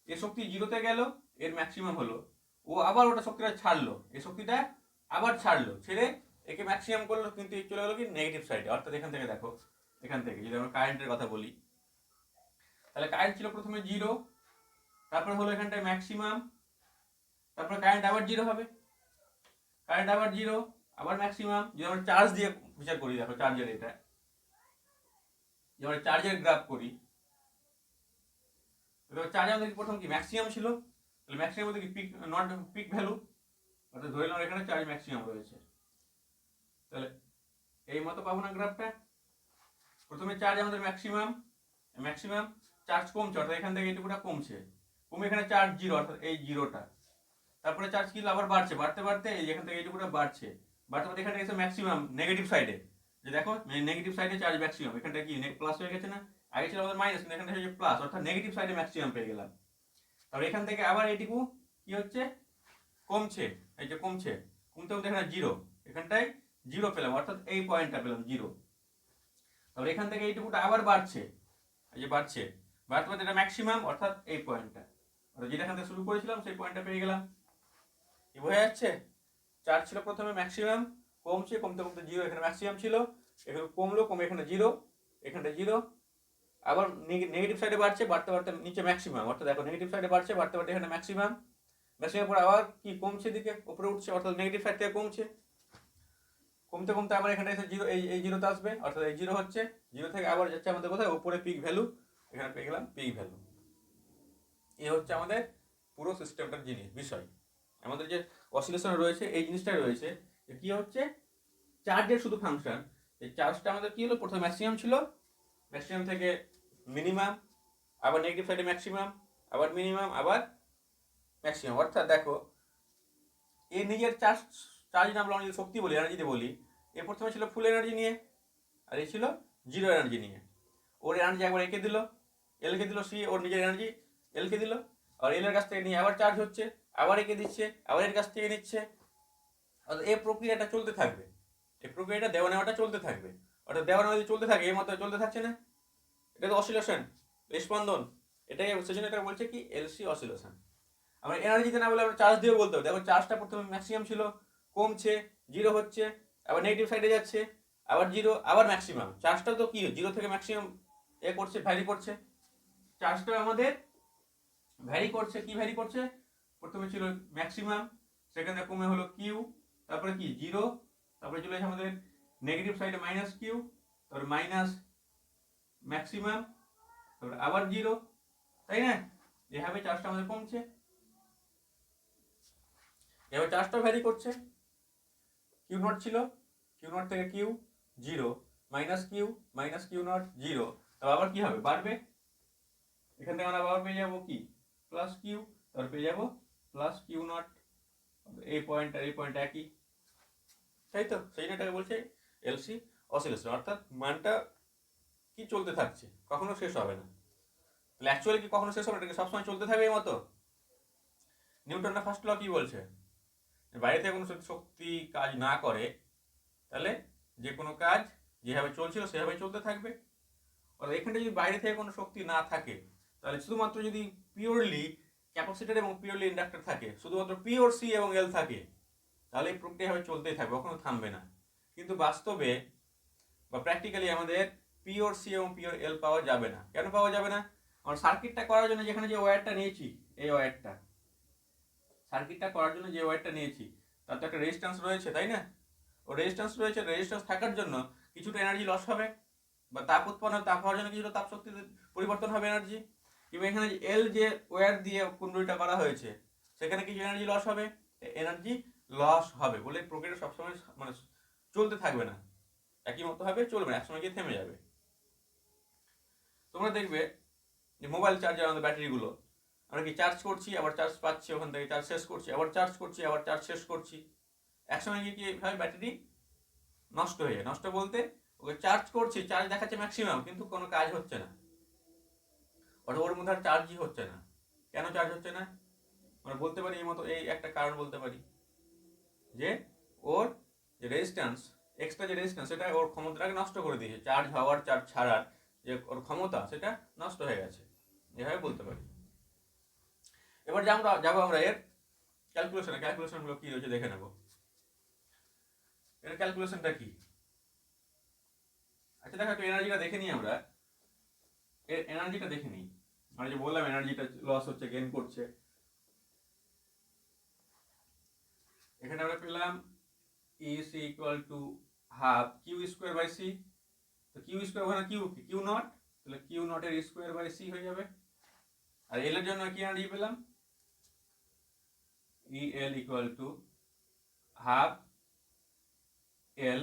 এর শক্তি 0-তে গেল, এর ম্যাক্সিমাম হলো, ও আবার ওটা শক্তিটা ছাড়লো, এই শক্তিটা আবার ছাড়লো, ছেড়ে একে ম্যাক্সিমাম করলো, কিন্তু চলে গেলো কি নেগেটিভ সাইডে। অর্থাৎ এখান থেকে দেখো, এখান থেকে যদি আমরা কারেন্টের কথা বলি, তাহলে কারেন্ট ছিল প্রথমে 0, তারপরে হলো এখানটায় ম্যাক্সিমাম, তারপরে কারেন্ট আবার জিরো হবে, কারেন্ট আবার জিরো, আবার ম্যাক্সিমাম। যদি আমরা চার্জ দিয়ে বিচার করি, দেখো চার্জের এটা, যদি আমরা চার্জের গ্রাফ করি, চার্জ আমাদের প্রথম কি ম্যাক্সিমাম ছিল, তাহলে ম্যাক্সিমাম বলতে কি পিক, নট পিক ভ্যালু, অর্থাৎ ধরে নাও এখানে চার্জ ম্যাক্সিমাম রয়েছে। তাহলে এই মতো পাবো না গ্রাফটা। প্রথমে চার্জ আমাদের ম্যাক্সিমাম, ম্যাক্সিমাম চার্জ কমছে, অর্থাৎ এখান থেকে এইটুকুটা কমছে, কমে এখানে চার্জ জিরো, অর্থাৎ এই জিরোটা। তারপরে চার্জ কি আবার বাড়ছে, বাড়তে বাড়তে এই এখান থেকে এইটুকুটা বাড়ছে, বাড়তে বাড়তে এখানে এসে ম্যাক্সিমাম নেগেটিভ সাইডে, যে দেখো নেগেটিভ সাইডে চার্জ ম্যাক্সিমাম, এখানটা কি প্লাস হয়ে গেছে না, আগে ছিল আমাদের মাইনাস, কিন্তু এখানে হচ্ছে প্লাস, অর্থাৎ নেগেটিভ সাইডে ম্যাক্সিমাম পেয়ে গেলাম। তারপর এখান থেকে আবার এইটুকু কি হচ্ছে, কমছে, এই যে কমছে, কমতে কমতে এখানে জিরো, এখানটায় জিরো পেলাম, অর্থাৎ এই পয়েন্টটা পেলাম জিরো। তারপর এখান থেকে এইটুকুটা আবার বাড়ছে, এই যে বাড়ছে, বাড়তে বাড়তে এটা ম্যাক্সিমাম, অর্থাৎ এই পয়েন্টটা, অর্থাৎ যেটা এখান থেকে শুরু করেছিলাম সেই পয়েন্টটা পেয়ে গেলাম। কি বোঝা যাচ্ছে? চার্জ ছিল প্রথমে ম্যাক্সিমাম, কমছে, কমতে কমতে জিরো, এখানে ম্যাক্সিমাম ছিল, এখানে কমলো, কমে এখানে জিরো, এখানটা জিরো, আবার নেগেটিভ সাইডে বাড়ছে, বাড়তে বাড়তে নিচে ম্যাক্সিমাম, অর্থাৎ দেখো নেগেটিভ সাইডে বাড়ছে, বাড়তে বাড়তে এখানে ম্যাক্সিমাম, ম্যাক্সিমাম পর আবার কি কমছে, দিকে উপরে উঠছে, অর্থাৎ নেগেটিভ সাইড থেকে কমছে, কমতে কমতে আবার এখানে এসে জিরো, এই জিরোতে আসবে, অর্থাৎ এই জিরো হচ্ছে, জিরো থেকে আবার যাচ্ছে আমাদের কোথায় উপরে পিক ভ্যালু, এখানে পেয়ে গেলাম পিক ভ্যালু। এই হচ্ছে আমাদের পুরো সিস্টেমটার বিষয়। আমাদের যে অসিলেশন রয়েছে এই জিনিসটা রয়েছে, কি হচ্ছে চার্জের শুধু ফাংশন। এই চার্জটা আমাদের কি হলো, প্রথমে ম্যাক্সিমাম ছিল, ম্যাক্সিমাম থেকে মিনিমাম, আবার নেগেটিভ সাইডে ম্যাক্সিমাম, আবার মিনিমাম, আবার ম্যাক্সিমাম। অর্থাৎ দেখো এর নিজের চার্জ না আমরা যদি শক্তি বলি, এনার্জিতে বলি, এর প্রথমে ছিল ফুল এনার্জি নিয়ে, আর এই ছিল জিরো এনার্জি নিয়ে। ওর এনার্জি একবার একে দিল, এলকে দিল, সি ওর নিজের এনার্জি এলকে দিল, আর এল এর কাছ থেকে নিয়ে আবার চার্জ হচ্ছে, আবার একে দিচ্ছে, আবার এর কাছ থেকে নিচ্ছে, অর্থাৎ এই প্রক্রিয়াটা চলতে থাকবে, এই প্রক্রিয়াটা দেওয়া নেওয়াটা চলতে থাকবে। অর্থাৎ দেওয়া নেওয়া যদি চলতে থাকে, এই মতো চলতে থাকছে না, এটা তো অসিলেশন, স্পন্দন, এটাই সেজন্য এটা বলছে কি এলসি অসিলেশন। আমরা এনার্জিতে না বলে আমরা চার্জ দিয়ে বলতে হবে। দেখো চার্জটা প্রথমে ম্যাক্সিমাম ছিল, কমছে, জিরো হচ্ছে, আবার নেগেটিভ সাইডে যাচ্ছে, আবার জিরো, আবার ম্যাক্সিমাম। চার্জটা তো কি জিরো থেকে ম্যাক্সিমাম এ করছে, ভ্যারি করছে, চার্জটা আমাদের ভ্যারি করছে। কি ভ্যারি করছে, প্রথমে ছিল ম্যাক্সিমাম, সেখানে কমে হলো কিউ, তারপরে কি জিরো, তারপরে চলে আসে আমাদের নেগেটিভ সাইডে মাইনাস কিউ, তারপরে মাইনাস ম্যাক্সিমাম, তারপরে আবার জিরো, তাই না? এভাবে চার্জটা আমাদের কমছে, এবার চার্জটাও ভ্যারি করছে। কিউ নট ছিল, কিউ নট থেকে Q zero, minus Q naught zero, তারপর আবার কি হবে, বাড়বে, এখান থেকে আমরা আবার পেয়ে যাবো কি প্লাস কিউ, তারপর পেয়ে যাবো প্লাস কিউ নট, এই পয়েন্ট আর এই পয়েন্ট একই, তাই তো? সেই জন্য বলছে এলসি অসিলেশন, অর্থাৎ মানটা কি চলতে থাকছে, কখনো শেষ হবে না। তাহলে অ্যাকচুয়ালি কি কখনো শেষ হবে না, এটাকে সবসময় চলতে থাকবে এই মতো। নিউটনের ফার্স্ট ল কি বলছে, বাইরে থেকে কোনো শক্তি কাজ না করে, তাহলে যে কোনো কাজ যেভাবে চলছিল সেভাবে চলতে থাকবে। অর্থাৎ এখানটা যদি বাইরে থেকে কোনো শক্তি না থাকে, তাহলে শুধুমাত্র যদি পিওরলি ক্যাপাসিটর এবং পিওরলি ইন্ডাক্টর থাকে, শুধুমাত্র পিওর সি এবং এল থাকে, তাহলে এই প্রক্রিয়া ভাবে চলতেই থাকবে, কখনো থামবে না। কিন্তু বাস্তবে বা প্র্যাকটিক্যালি আমাদের পিওর সি এবং পিওর এল পাওয়া যাবে না। কেন পাওয়া যাবে না? আমরা সার্কিটটা করার জন্য যেখানে যে ওয়্যারটা নিয়েছি, এই ওয়্যারটা সার্কিটটা করার জন্য যে ওয়্যারটা নিয়েছি, তার তো একটা রেজিস্ট্যান্স রয়েছে, তাই না? ও রেজিস্ট্যান্স রয়েছে, রেজিস্ট্যান্স থাকার জন্য কিছুটা এনার্জি লস হবে, বা তাপ উৎপন্ন, তাপ হওয়ার জন্য কিছুটা তাপ শক্তি পরিবর্তন হবে এনার্জি। কিংবা এখানে এল যে ওয়্যার দিয়ে কুণ্ডলীটা করা হয়েছে, সেখানে কিছু এনার্জি লস হবে, এনার্জি লস হবে বলে প্রক্রিয়াটা সবসময় মানে চলতে থাকবে না, একই মতো ভাবে চলবে না, একসময় গিয়ে থেমে যাবে। তোমরা দেখবে যে মোবাইল চার্জার, আমাদের ব্যাটারিগুলো, আমরা কি চার্জ করছি, আবার চার্জ পাচ্ছি, ওখান থেকে চার্জ শেষ করছি, আবার চার্জ করছি, আবার চার্জ শেষ করছি, একসময় গিয়ে কি হয় ব্যাটারি নষ্ট হয়ে যায়। নষ্ট বলতে ওকে চার্জ করছি, চার্জ দেখাচ্ছে ম্যাক্সিমাম, কিন্তু কোনো কাজ হচ্ছে না, অর্থাৎ ওর মধ্যে আর চার্জই হচ্ছে না। কেন চার্জ হচ্ছে না? আমরা বলতে পারি এই মতো, এই একটা কারণ বলতে পারি যে ওর যে রেজিস্ট্যান্স, এক্সট্রা যে রেজিস্ট্যান্স, সেটা ওর ক্ষমতাটাকে নষ্ট করে দিয়েছে, চার্জ হওয়ার, চার্জ ছাড়ার যে ওর ক্ষমতা, সেটা নষ্ট হয়ে গেছে, এভাবে বলতে পারি। এবার যাবো আমরা এর ক্যালকুলেশনগুলো কি রয়েছে দেখে নেব। এর ক্যালকুলেশনটা কি? আচ্ছা দেখো, একটু এনার্জিটা দেখে নিই আমরা, এর এনার্জিটা দেখে নিই। আমরা যে বললাম এনার্জিটা লস হচ্ছে, গেইন করছে, এখানে আমরা পেলাম E C equal to half Q square by C. তো কিউ স্কোয়ার ওখানে কিউ নট, তাহলে কিউ নটের স্কোয়ার বাই সি হয়ে যাবে। আর এল এর জন্য কি আমরা পেলাম E L equal to half L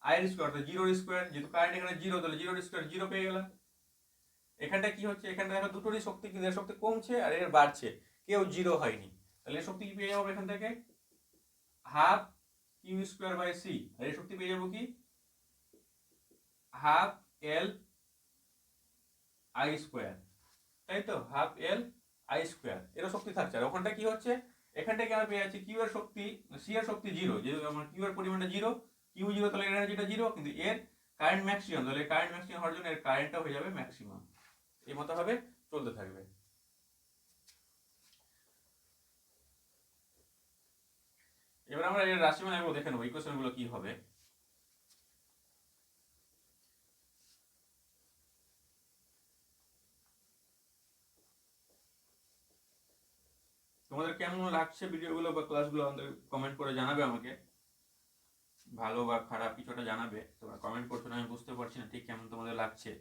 I এর স্কোয়ার, তো জিরোর স্কোয়ার, যেহেতু কারেন্ট এখানে জিরো, তাহলে জিরোর স্কোয়ার জিরো পেয়ে গেলাম। এখানটা কি হচ্ছে, এখানটা দেখো দুটোরই শক্তি, কিন্তু এর শক্তি কমছে আর এর বাড়ছে, কেউ জিরো হয়নি, তাহলে এর শক্তি কি পেয়ে যাবো এখান থেকে half Q square by C, আর এর শক্তি পেয়ে যাবো কি হাফ এল আই স্কোয়ার, তাই তো, হাফ এল আই স্কোয়ার, এরও শক্তি থাকছে। আর ওখানটা কি হচ্ছে, এখান থেকে আমরা পেয়ে যাচ্ছি কিউ এর শক্তি, সি এর শক্তি জিরো, যেহেতু আমার কিউ এর পরিমাণটা জিরো, কিউ জিরো, তাহলে এনার্জিটা জিরো, কিন্তু এর কারেন্ট ম্যাক্সিমাম, তাহলে কারেন্ট ম্যাক্সিমাম হওয়ার জন্য এর কারেন্টটা হয়ে যাবে ম্যাক্সিমাম। এই মতো ভাবে চলতে থাকবে। এবার আমরা এর রাশিমালাগুলো দেখে নেবো, ইকুয়েশন গুলো কি হবে। তোমাদের কেমন লাগছে ভিডিওগুলো বা ক্লাসগুলো আমাদের কমেন্ট করে জানাবে আমাকে, ভালো বা খারাপ কিছুটা জানাবে। তোমরা কমেন্ট করছো না, আমি বুঝতে পারছি না ঠিক কেমন তোমাদের লাগছে।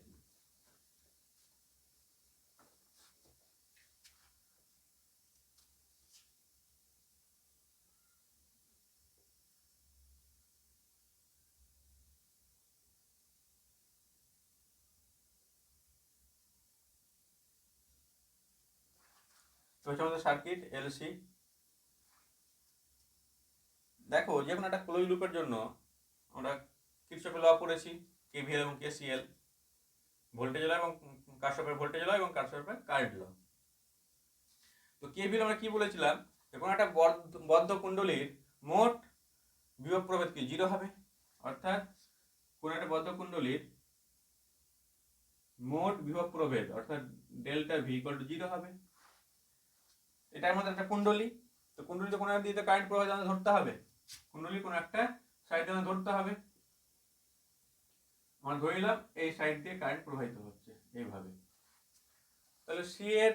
তো হচ্ছে আমাদের সার্কিট এলসি। দেখো যে কোনো একটা ক্লোজ লুপের জন্য আমরা কিরচপের ল পড়েছি, কেভিএল এবং কেসিএল, ভোল্টেজ ল এবং কারশফের ভোল্টেজ ল এবং কারশফের কারেন্ট ল। তো কেভিএল আমরা কি বলেছিলাম, কোনো একটা বদ্ধ কুণ্ডলীর মোট বিভব প্রভেদ কি জিরো হবে, অর্থাৎ কোন একটা বদ্ধ কুণ্ডলীর মোট বিভব প্রভেদ অর্থাৎ delta V equal to zero হবে। এটার মধ্যে একটা কুণ্ডলী, তো কুণ্ডলীতে কোনো একটা দিকে কারেন্ট প্রবাহ যেন ধরতে হবে, কুণ্ডলীর কোনো একটা সাইড যেন ধরতে হবে। আমরা ধরে নিলাম এই সাইড দিয়ে কারেন্ট প্রবাহিত হচ্ছে এইভাবে, তাহলে সি এর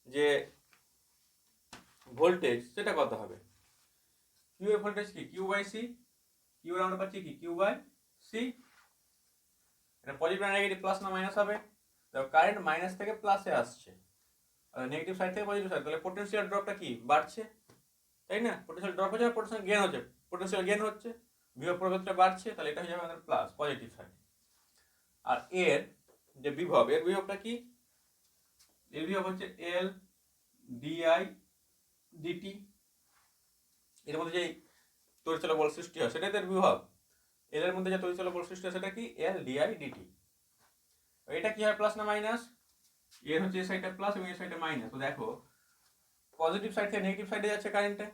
যে ভোল্টেজ সেটা কত হবে, কিউ এর ভোল্টেজ কি কিউ বাই সি, কিউ এর আমরা পাচ্ছি কি কিউ বাই সি। এটা পজিটিভ না নেগেটিভ, প্লাস না মাইনাস হবে, দেখো কারেন্ট মাইনাস থেকে প্লাসে আসছে, আর নেগেটিভ সাইড থেকে পজিটিভ সাইড, তাহলে পোটেনশিয়াল ড্রপটা কি বাড়ছে, তাই না, পোটেনশিয়াল ড্রপ হচ্ছে, পোটেনশিয়াল গেইন হচ্ছে, পোটেনশিয়াল গেইন হচ্ছে, বিভব প্রভেদটা বাড়ছে, তাহলে এটা হয়ে যাবে আমাদের প্লাস পজিটিভ সাইড। আর এর যে বিভব, এর বিভবটা কি, এর বিভব হচ্ছে এল ডিআই ডিটি, এর মধ্যে যে তড়িৎচলক বল সৃষ্টি হয় সেটাই এর বিভব, এর মধ্যে যে তড়িৎচলক বল সৃষ্টি হয় সেটা কি এল ডিআই ডিটি। এটা কি হয় প্লাস না মাইনাস, এর হচ্ছে এই সাইডটা প্লাস এবং এই সাইডটা মাইনাস। তো দেখো পজিটিভ সাইড থেকে নেগেটিভ সাইডে যাচ্ছে কারেন্টে,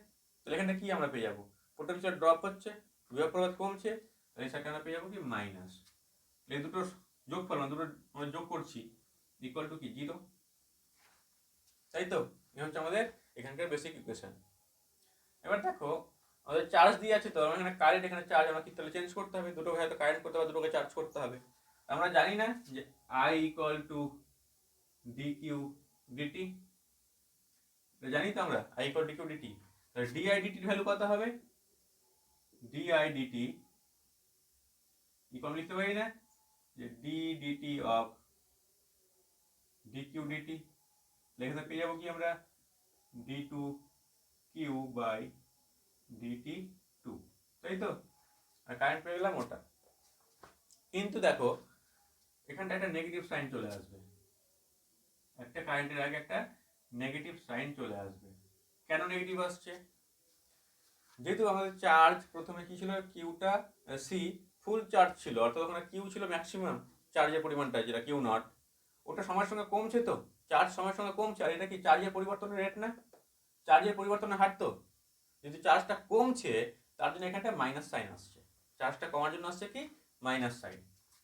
তাহলে এখানে কি আমরা পেয়ে যাবো, পোটেনশিয়াল ড্রপ হচ্ছে, বিভব প্রভেদ কমছে, তাহলে এই সাইডটা আমরা পেয়ে যাবো কি মাইনাস। এই দুটো যোগফল, দুটো আমরা যোগ করছি, ইকুয়াল টু কি জিরো, তাই তো। এই হচ্ছে আমাদের এখানকার বেসিক ইকুয়েশন। এবার দেখো আমাদের চার্জ দিয়ে আছে, তো এখানে কারেন্ট, এখানে চার্জ, আমরা কি তাহলে চেঞ্জ করতে হবে, দুটোকে হয়তো কারেন্ট করতে হবে, দুটোকে চার্জ করতে হবে। আমরা জানি না যে I equal to D Q DT, জানি তো আমরা I equal D Q DT, তাহলে ডিআই ডিটির ভ্যালু কত হবে, ডিআই ডিটি ইকুয়াল লিখতে পারি না যে D DT of D Q DT, লেখাতে পেয়ে যাবো কি আমরা D two Q by DT two, তাই তো। আর কারেন্ট পেয়ে গেলাম ওটা। কিন্তু দেখো এখানটা একটা নেগেটিভ সাইন চলে আসবে, একটা কারেন্টের আগে একটা নেগেটিভ সাইন চলে আসবে। কেন নেগেটিভ আসছে, যেহেতু আমাদের চার্জ প্রথমে কি ছিল, কিউটা সি ফুল চার্জ ছিল, অর্থাৎ ওখানে কিউ ছিল ম্যাক্সিমাম চার্জের পরিমাণটা, যেটা কিউ নট, ওটা সময়ের সঙ্গে কমছে, তো চার্জ সময়ের সঙ্গে কমছে, আর এটা কি চার্জের পরিবর্তনের রেট না, চার্জের পরিবর্তনের হার। তো যদি চার্জটা কমছে তার জন্য এখানটা মাইনাস সাইন আসছে, চার্জটা কমার জন্য আসছে কি মাইনাস সাইন।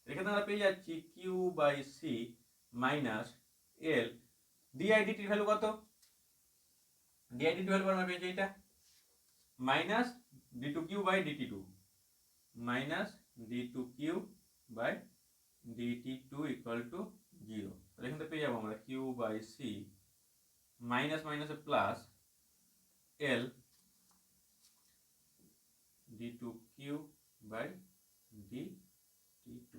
এখানে আমরা পেয়ে যাচ্ছি q by C minus L ডিআইডিটির ভ্যালু কত, ডিআইডিটির ভ্যালু আমরা পেয়েছি এটা minus d two Q by DT two, minus d two Q by DT two equal to zero. তাহলে এখানে পেয়ে যাবো আমরা কিউ বাই সি মাইনাস মাইনাসে plus L d2q by dt2,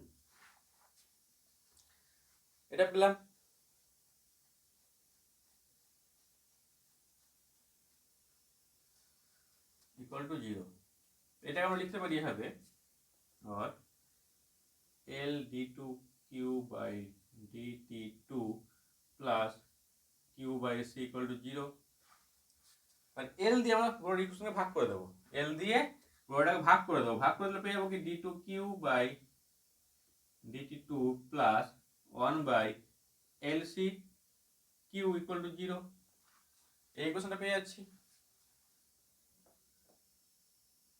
এটা পেলাম। ইকুয়াল টু 0, এটা আমরা লিখতে পারি এভাবে, আর L d2q by dt2 plus q by c equal to 0। আর L দিয়ে আমরা পুরো ইকুয়েশনকে ভাগ করে দেবো, L দিয়ে পুরোটাকে ভাগ করে দেবো, ভাগ করে দিলে পেয়ে যাবো কি d2q by dt2 plus 1 by LC q equal to 0, এই ইকুয়েশনটা পেয়ে যাচ্ছি,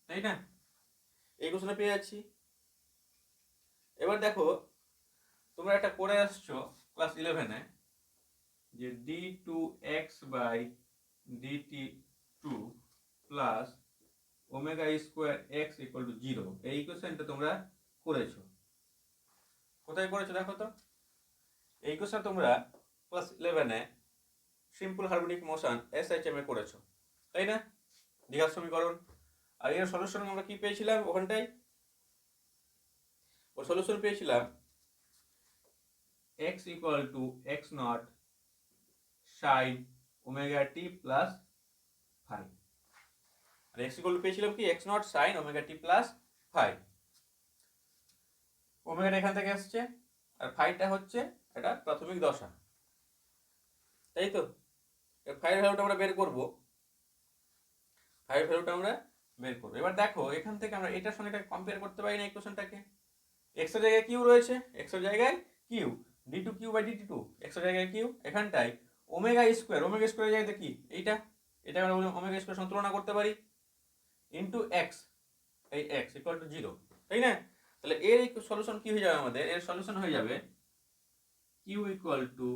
তাই না? এই ইকুয়েশনটা পেয়ে যাচ্ছি। এবার দেখো তোমরা একটা করে আসছো ক্লাস 11-এ যে d2x by dt2 plus omega square X equal to 0, এই ইকুয়েশনটা তোমরা করেছো। কোথায় করেছো দেখো তো, এই ইকুয়েশন তোমরা ক্লাস 11-এ সিম্পল হারমোনিক মোশন SHM এ করেছো, তাই না? দ্বিঘাত সমীকরণ। আর এর সলিউশন আমরা কি পেয়েছিলাম ওখানটায়? ও সলিউশন পেয়েছিলাম x equal to x not sine omega T plus phi. আর x ইকুয়াল টু পেয়েছিলাম কি x not sine omega T plus phi. ওমেগাটা এখান থেকে আসছে আর ফাইটা হচ্ছে এটা প্রাথমিক দশা, তাই তো? ফাইয়ের ভ্যালুটা আমরা বের করব, ফাইয়ের ভ্যালুটা আমরা বের করব। এবার দেখো এখান থেকে আমরা এটার সঙ্গে এটা কম্পেয়ার করতে পারি না ইকুয়েশনটাকে। x এর জায়গায় q রয়েছে, x এর জায়গায় q, d2q by dt2, x এর জায়গায় q, এখানটায় ওমেগা স্কয়ারের জায়গাতে কি এইটা, এটা আমরা ওমেগা স্কয়ার সঙ্গে তুলনা করতে পারি ইনটু x, এই x ইকুয়াল টু 0, তাই না? তাহলে এর সলিউশন কি হয়ে যাবে আমাদের? এর সলিউশন হয়ে যাবে q equal to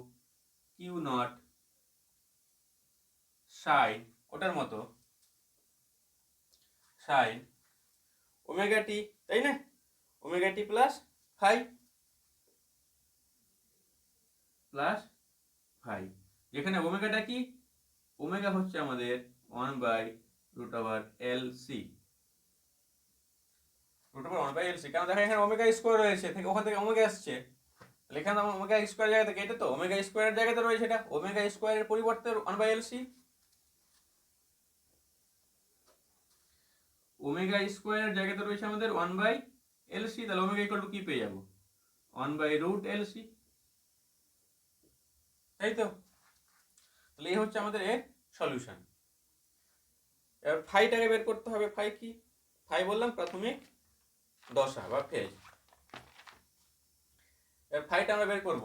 q naught sine, ওটার মতো সাইন ওমেগা টি, তাই না? ওমেগা টি প্লাস ফাই, প্লাস ফাই, যেখানে ওমেগাটা কি, ওমেগা হচ্ছে আমাদের 1 by root over LC, root over 1 by LC. কারণ দেখো এখানে ওমেগা স্কয়ার রয়েছে, থেকে ওখান থেকে ওমেগা আসছে, তাহলে এখানে ওমেগা স্কয়ার জায়গা থেকে এটা তো ওমেগা স্কয়ারের জায়গাতে রয়েছে, এটা ওমেগা স্কয়ারের পরিবর্তে 1 বাই এলসি, ওমেগা স্কয়ারের জায়গাতে রয়েছে আমাদের 1 বাই এলসি, তাহলে ওমেগা ইকুয়াল টু কি পেয়ে যাব 1 বাই রুট এলসি, তাই তো? তাহলে এই হচ্ছে আমাদের এর সলিউশন। এবার ফাইটাকে বের করতে হবে। ফাই কি? ফাই বললাম প্রাথমিক দশা বা ফেজ। এবার ফাইটা আমরা বের করব।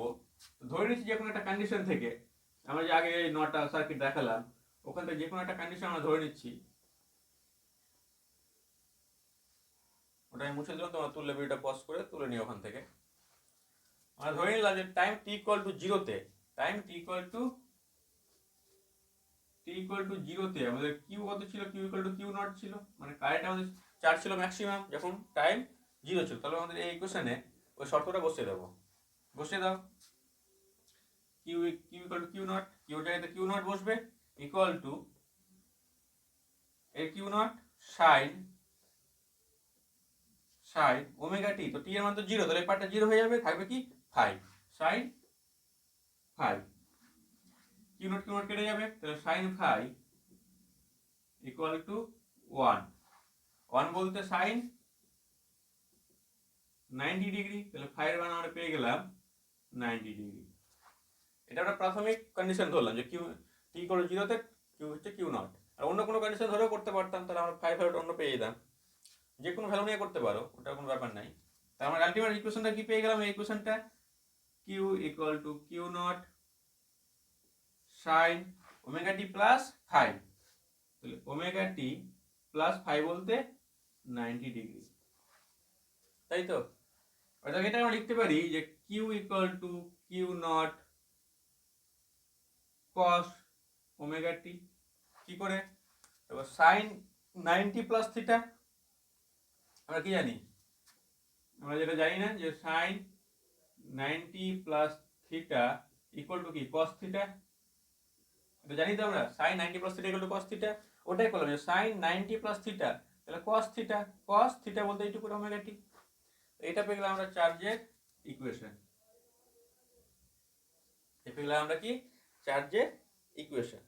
ধরে নিচ্ছি যে কোনো একটা কন্ডিশন থেকে, আমরা যে আগে এই 9টা সার্কিট দেখালাম ওখান থেকে যে কোনো একটা কন্ডিশন আমরা ধরে নিচ্ছি, ওটা আমি মুছে দিলাম, তোমরা তুললে ভিডিওটা পজ করে তুলে নিও ওখান থেকে। আমরা ধরে নিলাম যে টাইম t ইকুয়াল টু 0-তে, টাইম t ইকুয়াল টু 0-তে আমাদের q কত ছিল? q equal to q not ছিল, মানে কারেন্ট আমাদের চার্জ ছিল ম্যাক্সিমাম যখন টাইম 0 ছিল। তাহলে আমাদের এই ইকুয়েশনে ওই শর্তটা বসিয়ে দেবো, বসিয়ে দাও। q equal to q not, q এর জায়গাতে q নট বসবে, ইকুয়াল টু এই q নট সাইন ওমেগা টি, তো টি এর মান তো 0, তাহলে এই পার্টটা 0 হয়ে যাবে, থাকবে কি phi, sine phi, Q naught কেটে যাবে, তাহলে সাইন ফাই ইকুয়াল টু 1 বলতে সাইন 90 ডিগ্রি, তাহলে ফাই এর মান আমরা পেয়ে গেলাম 90 ডিগ্রি। এটা আমরা প্রাথমিক কন্ডিশন ধরলাম যে কিউ টি ইকুয়াল টু 0-তে কিউ হচ্ছে কিউ নট। আর অন্য কোনো কন্ডিশন ধরেও করতে পারতাম, তাহলে আমরা ফাই ভ্যালুটা অন্য পেয়ে যেতাম, যে কোনো ভ্যালু নিয়ে করতে পারো, ওটা কোনো ব্যাপার নাই। তাহলে আমরা আলটিমেট ইকুয়েশনটা কি পেয়ে গেলাম? এই ইকুয়েশনটা q equal to q not sine omega T plus phi, তাহলে ওমেগা টি প্লাস ফাই বলতে 90 ডিগ্রি, তাই তো? অর্থাৎ এটা আমরা লিখতে পারি যে q equal to q naught cos omega t, কি করে? এবার সাইন 90 প্লাস থিটা, আমরা কি জানি? আমরা যেটা জানি না যে sine 90 plus theta equal to কি কস থিটা, এটা জানি তো আমরা, sine 90 plus theta equal to cos theta. ওটাই করলাম যে সাইন 90 প্লাস থিটা, তাহলে cos থিটা বলতে এইটুকু ওমেগা টি। এটা পেয়ে গেলাম আমরা চার্জের ইকুয়েশন। এটা পেয়ে গেলাম আমরা কি চার্জের ইকুয়েশন।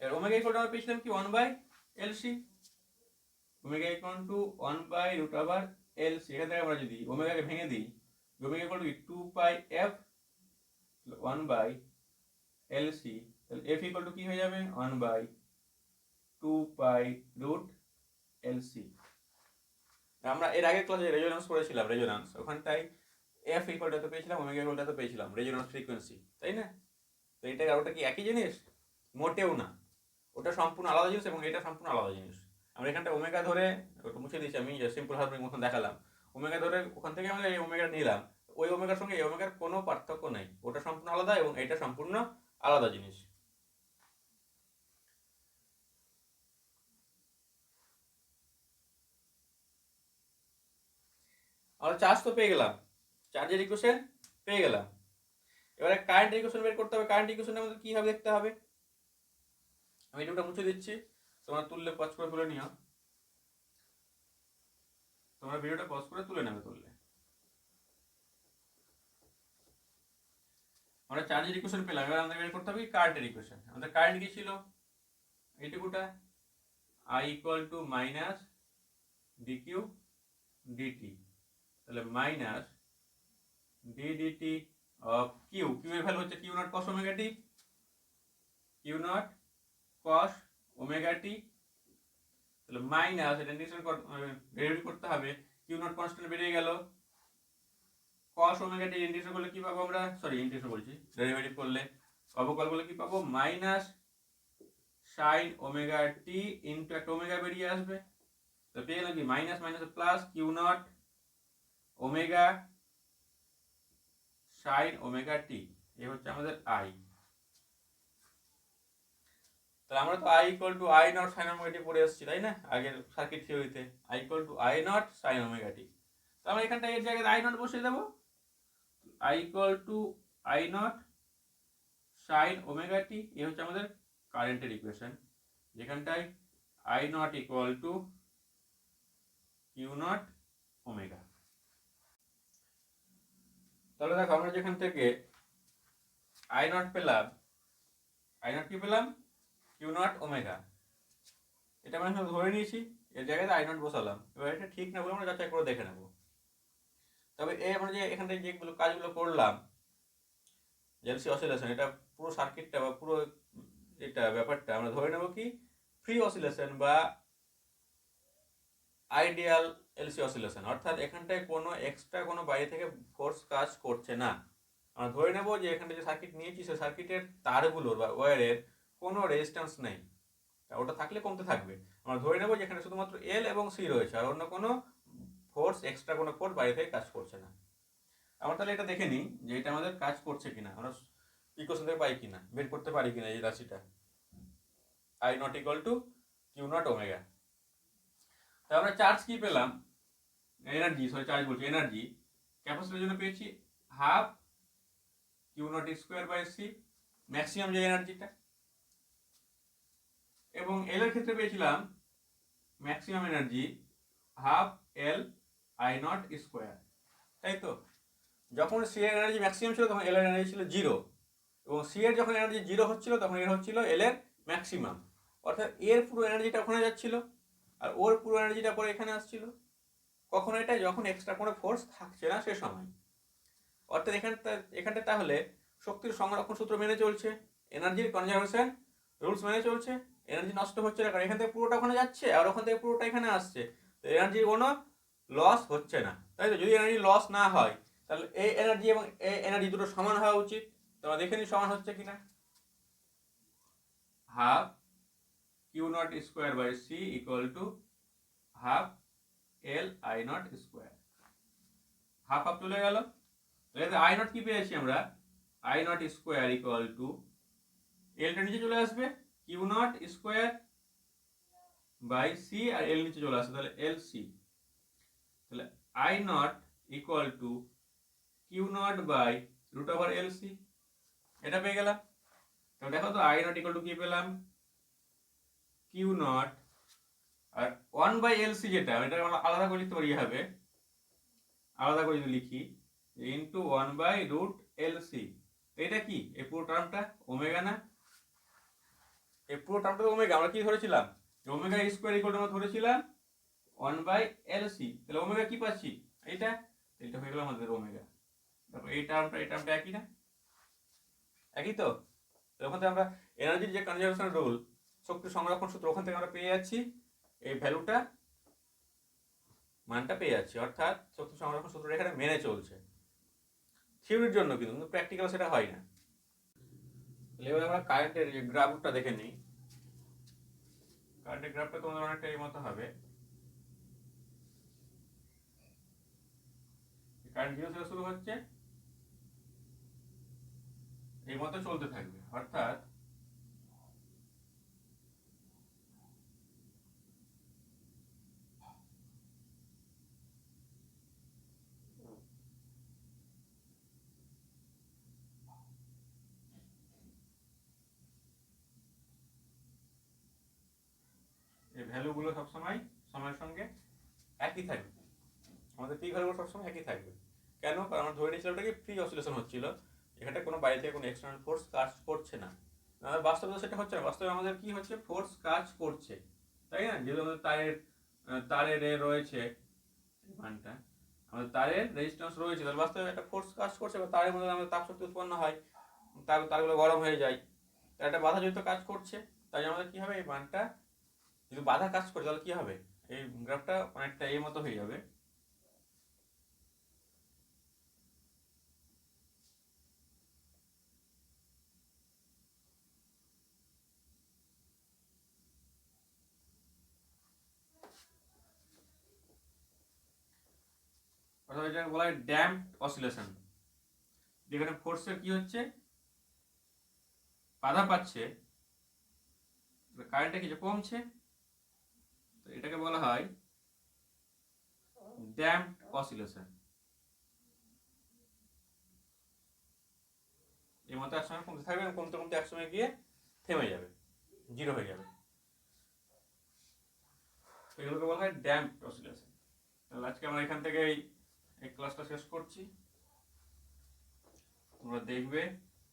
এর ওমেগা ইকুয়াল টু আমরা পেয়েছিলাম কি 1/LC, omega equal to 1/√LC। এখান থেকে আমরা যদি ওমেগাকে ভেঙে দিই, omega equal to 2πf 1/LC, তাহলে f ইকুয়াল টু কি হয়ে যাবে 1/2π√LC। আমরা এর আগের ক্লাসে রেজোন্যান্স করেছিলাম, রেজোন্যান্স ওখানটায় f ইকুয়াল টু এত পেয়েছিলাম, ওমেগা ইকুয়াল টু এত পেয়েছিলাম, রেজোন্যান্স ফ্রিকোয়েন্সি, তাই না? তো এটা আর ওটা কি একই জিনিস? মোটেও না, ওটা সম্পূর্ণ আলাদা জিনিস এবং এটা সম্পূর্ণ আলাদা জিনিস। আমরা এখানটা ওমেগা ধরে, ওটা মুছে দিয়েছি আমি, সিম্পল হারমোনিক মতন দেখালাম, ওমেগা ধরে ওখান থেকে আমরা এই ওমেগা নিলাম, ওই ওমেগার সঙ্গে এই ওমেগার কোনো পার্থক্য নেই, ওটা সম্পূর্ণ আলাদা এবং এটা সম্পূর্ণ আলাদা জিনিস। আমরা চার্জ তো পেয়ে গেলাম, চার্জের ইকুয়েশন পেয়ে গেলাম। এবারে কারেন্ট ইকুয়েশন বের করতে হবে। কারেন্ট ইকুয়েশন আমাদের কি হবে দেখতে হবে। আমি এটা মুছে দিচ্ছি, তোমরা তুললে পজ করে তুলে নিও, তোমরা ভিডিওটা পজ করে তুলে নেবে। তুললে আমরা চার্জের ইকুয়েশন পেলাম, এবার আমাদের বের করতে হবে কারেন্টের ইকুয়েশন। আমাদের কারেন্ট কি ছিল এইটুকুটা, I equal two minus dq dt, তাহলে minus d dt of q, q এর ভ্যালু হচ্ছে q not cos omega t, q not cos omega t, তাহলে মাইনাস এটা ইন্টিগ্রেশন ডেরিভেটিভ করতে হবে, q নট কনস্ট্যান্ট বেরিয়ে গেল, cos ওমেগা t ইন্টিগ্রেশন করলে কি পাবো আমরা, সরি ইন্টিগ্রেশন বলছি, ডেরিভেটিভ করলে অবকলন করলে কি পাবো, minus sin omega t into একটা ওমেগা বেরিয়ে আসবে, তো পেয়ে গেলাম কি minus minus plus q naught omega sin omega t, এই হচ্ছে আমাদের i। তাহলে আমরা তো i equal to i naught sin omega t পড়ে আসছি, তাই না, আগের সার্কিট থিওরিতে i equal to i naught sin omega t। তো আমরা এখানটা এর জায়গায় i নট বসিয়ে দেব, i equal to i naught sin omega t, এই হচ্ছে আমাদের কারেন্টের ইকুয়েশন, যেখানটায় i naught equal to q naught omega. তাহলে দেখো আমরা যেখান থেকে i নট পেলাম, i নট কি পেলাম q নট ওমেগা, এটা আমরা ধরে নিয়েছি, এর জায়গায় i নট বসালাম। এবার এটা ঠিক না বলে আমরা যাচাই করে দেখে নেব। তবে এই আমরা যে এখান থেকে যেগুলো কাজগুলো করলাম এলসি অসিলেশন, এটা পুরো সার্কিটটা বা পুরো এটা ব্যাপারটা আমরা ধরে নেব কি ফ্রি অসিলেশন বা আইডিয়াল এলসি অসিলেশন, অর্থাৎ এখানটায় কোনো এক্সট্রা কোনো বাইরে থেকে ফোর্স কাজ করছে না। আমরা ধরে নেব যে এখানটা যে সার্কিট নিয়েছি সেই সার্কিটের তারগুলোর বা ওয়্যারের কোনো রেজিস্ট্যান্স নেই, ওটা থাকলে কমতে থাকবে। আমরা ধরে নেব যে এখানে শুধুমাত্র এল এবং সি রয়েছে, আর অন্য কোনো ফোর্স, এক্সট্রা কোনো ফোর্স বাইরে থেকে কাজ করছে না। আমরা তাহলে এটা দেখে নিই যে এটা আমাদের কাজ করছে কিনা, আমরা ইকুয়েশন থেকে পাই কিনা, বের করতে পারি কিনা এই রাশিটা i naught equal to q naught omega. তাহলে আমরা চার্জ কি পেলাম, এনার্জি, সরি চার্জ বলছি, এনার্জি ক্যাপাসিটরের জন্য পেয়েছি half q naught square by c, maximum যে এনার্জিটা, এবং এল এর ক্ষেত্রে পেয়েছিলাম maximum energy half L I naught square, তাই তো। যখন সি এর এনার্জি ম্যাক্সিমাম ছিল তখন এল এর এনার্জি ছিল 0, এবং সি এর যখন এনার্জি 0 হচ্ছিল তখন এর হচ্ছিল এল এর ম্যাক্সিমাম, অর্থাৎ এর পুরো এনার্জিটা ওখানে যাচ্ছিল আর ওর পুরো এনার্জিটা পরে এখানে আসছিল। কখন এটা, যখন এক্সট্রা কোনো ফোর্স থাকছে না সে সময়। অর্থাৎ এখানটা তাহলে শক্তির সংরক্ষণ সূত্র মেনে চলছে, এনার্জির কনজারভেশন রুলস মেনে চলছে, এনার্জি নষ্ট হচ্ছে না, কারণ এখান থেকে পুরোটা ওখানে যাচ্ছে আর ওখান থেকে পুরোটা এখানে আসছে, তো এনার্জির কোনো লস হচ্ছে না, তাই তো। যদি এনার্জি লস না হয় তাহলে এই এনার্জি এবং এই এনার্জি দুটো সমান হওয়া উচিত। তোমরা দেখে নি সমান হচ্ছে কিনা, half q naught square by C equal to half L I naught square, half half চলে গেল, আই নট কি পেয়েছি আমরা, I naught square equal to এলটা নিচে চলে আসবে, q naught square by C আর এল নিচে চলে আসবে, তাহলে এল সি, তাহলে I naught equal to q naught by root over L C, এটা পেয়ে গেলাম। তাহলে দেখো তো আই নট ইকুয়াল টু কি পেলাম, কিউ নট, আর 1/LC যেটা এটা আমরা আলাদা করে লিখতে পারি হবে, আলাদা করে যদি লিখি ইন্টু 1/√LC। এটা কি এই পুরো টার্মটা ওমেগা না? এই পুরো টার্মটা ওমেগা। আমরা কি ধরেছিলাম? ওমেগা স্কোয়ার ইকুয়াল আমরা ধরেছিলাম 1/LC। তাহলে ওমেগা কি পাচ্ছি? এটা হয়ে গেল আমাদের ওমেগা। তারপর এই টার্মটা একই না? একই তো। ওখান থেকে আমরা এনার্জির যে কনজারভেশন রুল, শক্তি সংরক্ষণ সূত্র, ওখান থেকে আমরা পেয়ে যাচ্ছি এই ভ্যালুটা, মানটা পেয়ে যাচ্ছি। অর্থাৎ শক্তি সংরক্ষণ সূত্রটা এখানে মেনে চলছে থিওরির জন্য, কিন্তু প্র্যাকটিক্যাল সেটা হয় না। এবার আমরা কারেন্টের যে গ্রাফটা দেখে নিই। কারেন্টের গ্রাফটা তোমাদের অনেকটা এই মতো হবে। কারেন্ট 0 থেকে শুরু হচ্ছে, এই মতো চলতে থাকবে। অর্থাৎ এই ভ্যালুগুলো সবসময় সময়ের সঙ্গে একই থাকবে। আমাদের পি ভ্যালুগুলো সবসময় একই থাকবে। কেন? কারণ আমরা ধরে নিয়েছিলাম ওটা কি ফ্রি অসিলেশন হচ্ছিল, এখানে কোনো বাইরে থেকে কোনো এক্সটার্নাল ফোর্স কাজ করছে না। বাস্তবে সেটা হচ্ছে না। বাস্তবে আমাদের কি হচ্ছে? ফোর্স কাজ করছে, তাই না? যেহেতু আমাদের তারের রয়েছে মানটা, আমাদের তারের রেজিস্ট্যান্স রয়েছে, তাহলে বাস্তবে একটা ফোর্স কাজ করছে, বা তারের মধ্যে আমাদের তাপ শক্তি উৎপন্ন হয়, তারগুলো গরম হয়ে যায়, তার একটা বাধা যেহেতু কাজ করছে, তাই আমাদের কি হবে? এই মানটা যদি বাধা কাজ করে তাহলে কি হবে? এই গ্রাফটা অনেকটা এই মতো হয়ে যাবে। অর্থাৎ এটাকে বলা হয় ড্যাম্পড অসিলেশন, যেখানে ফোর্সের কি হচ্ছে? বাধা পাচ্ছে, কারেন্টটা কিছু কমছে, তো এটাকে বলা হয় ড্যাম্পড অসিলেশন। এই মতো একসময় কমতে থাকবে, কমতে কমতে একসময় গিয়ে থেমে যাবে, জিরো হয়ে যাবে। তো এগুলোকে বলা হয় ড্যাম্পড অসিলেশন। তাহলে আজকে আমরা এখান থেকে এই ক্লাসটা শেষ করছি। তোমরা দেখবে,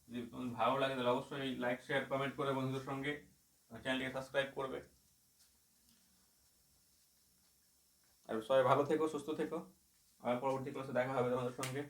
যদি তোমাদের ভালো লাগে তাহলে অবশ্যই লাইক, শেয়ার, কমেন্ট করে বন্ধুদের সঙ্গে চ্যানেলটিকে সাবস্ক্রাইব করবে। আর সবাই ভালো থেকো, সুস্থ থেকো। আর পরবর্তী ক্লাসে দেখা হবে তোমাদের সঙ্গে।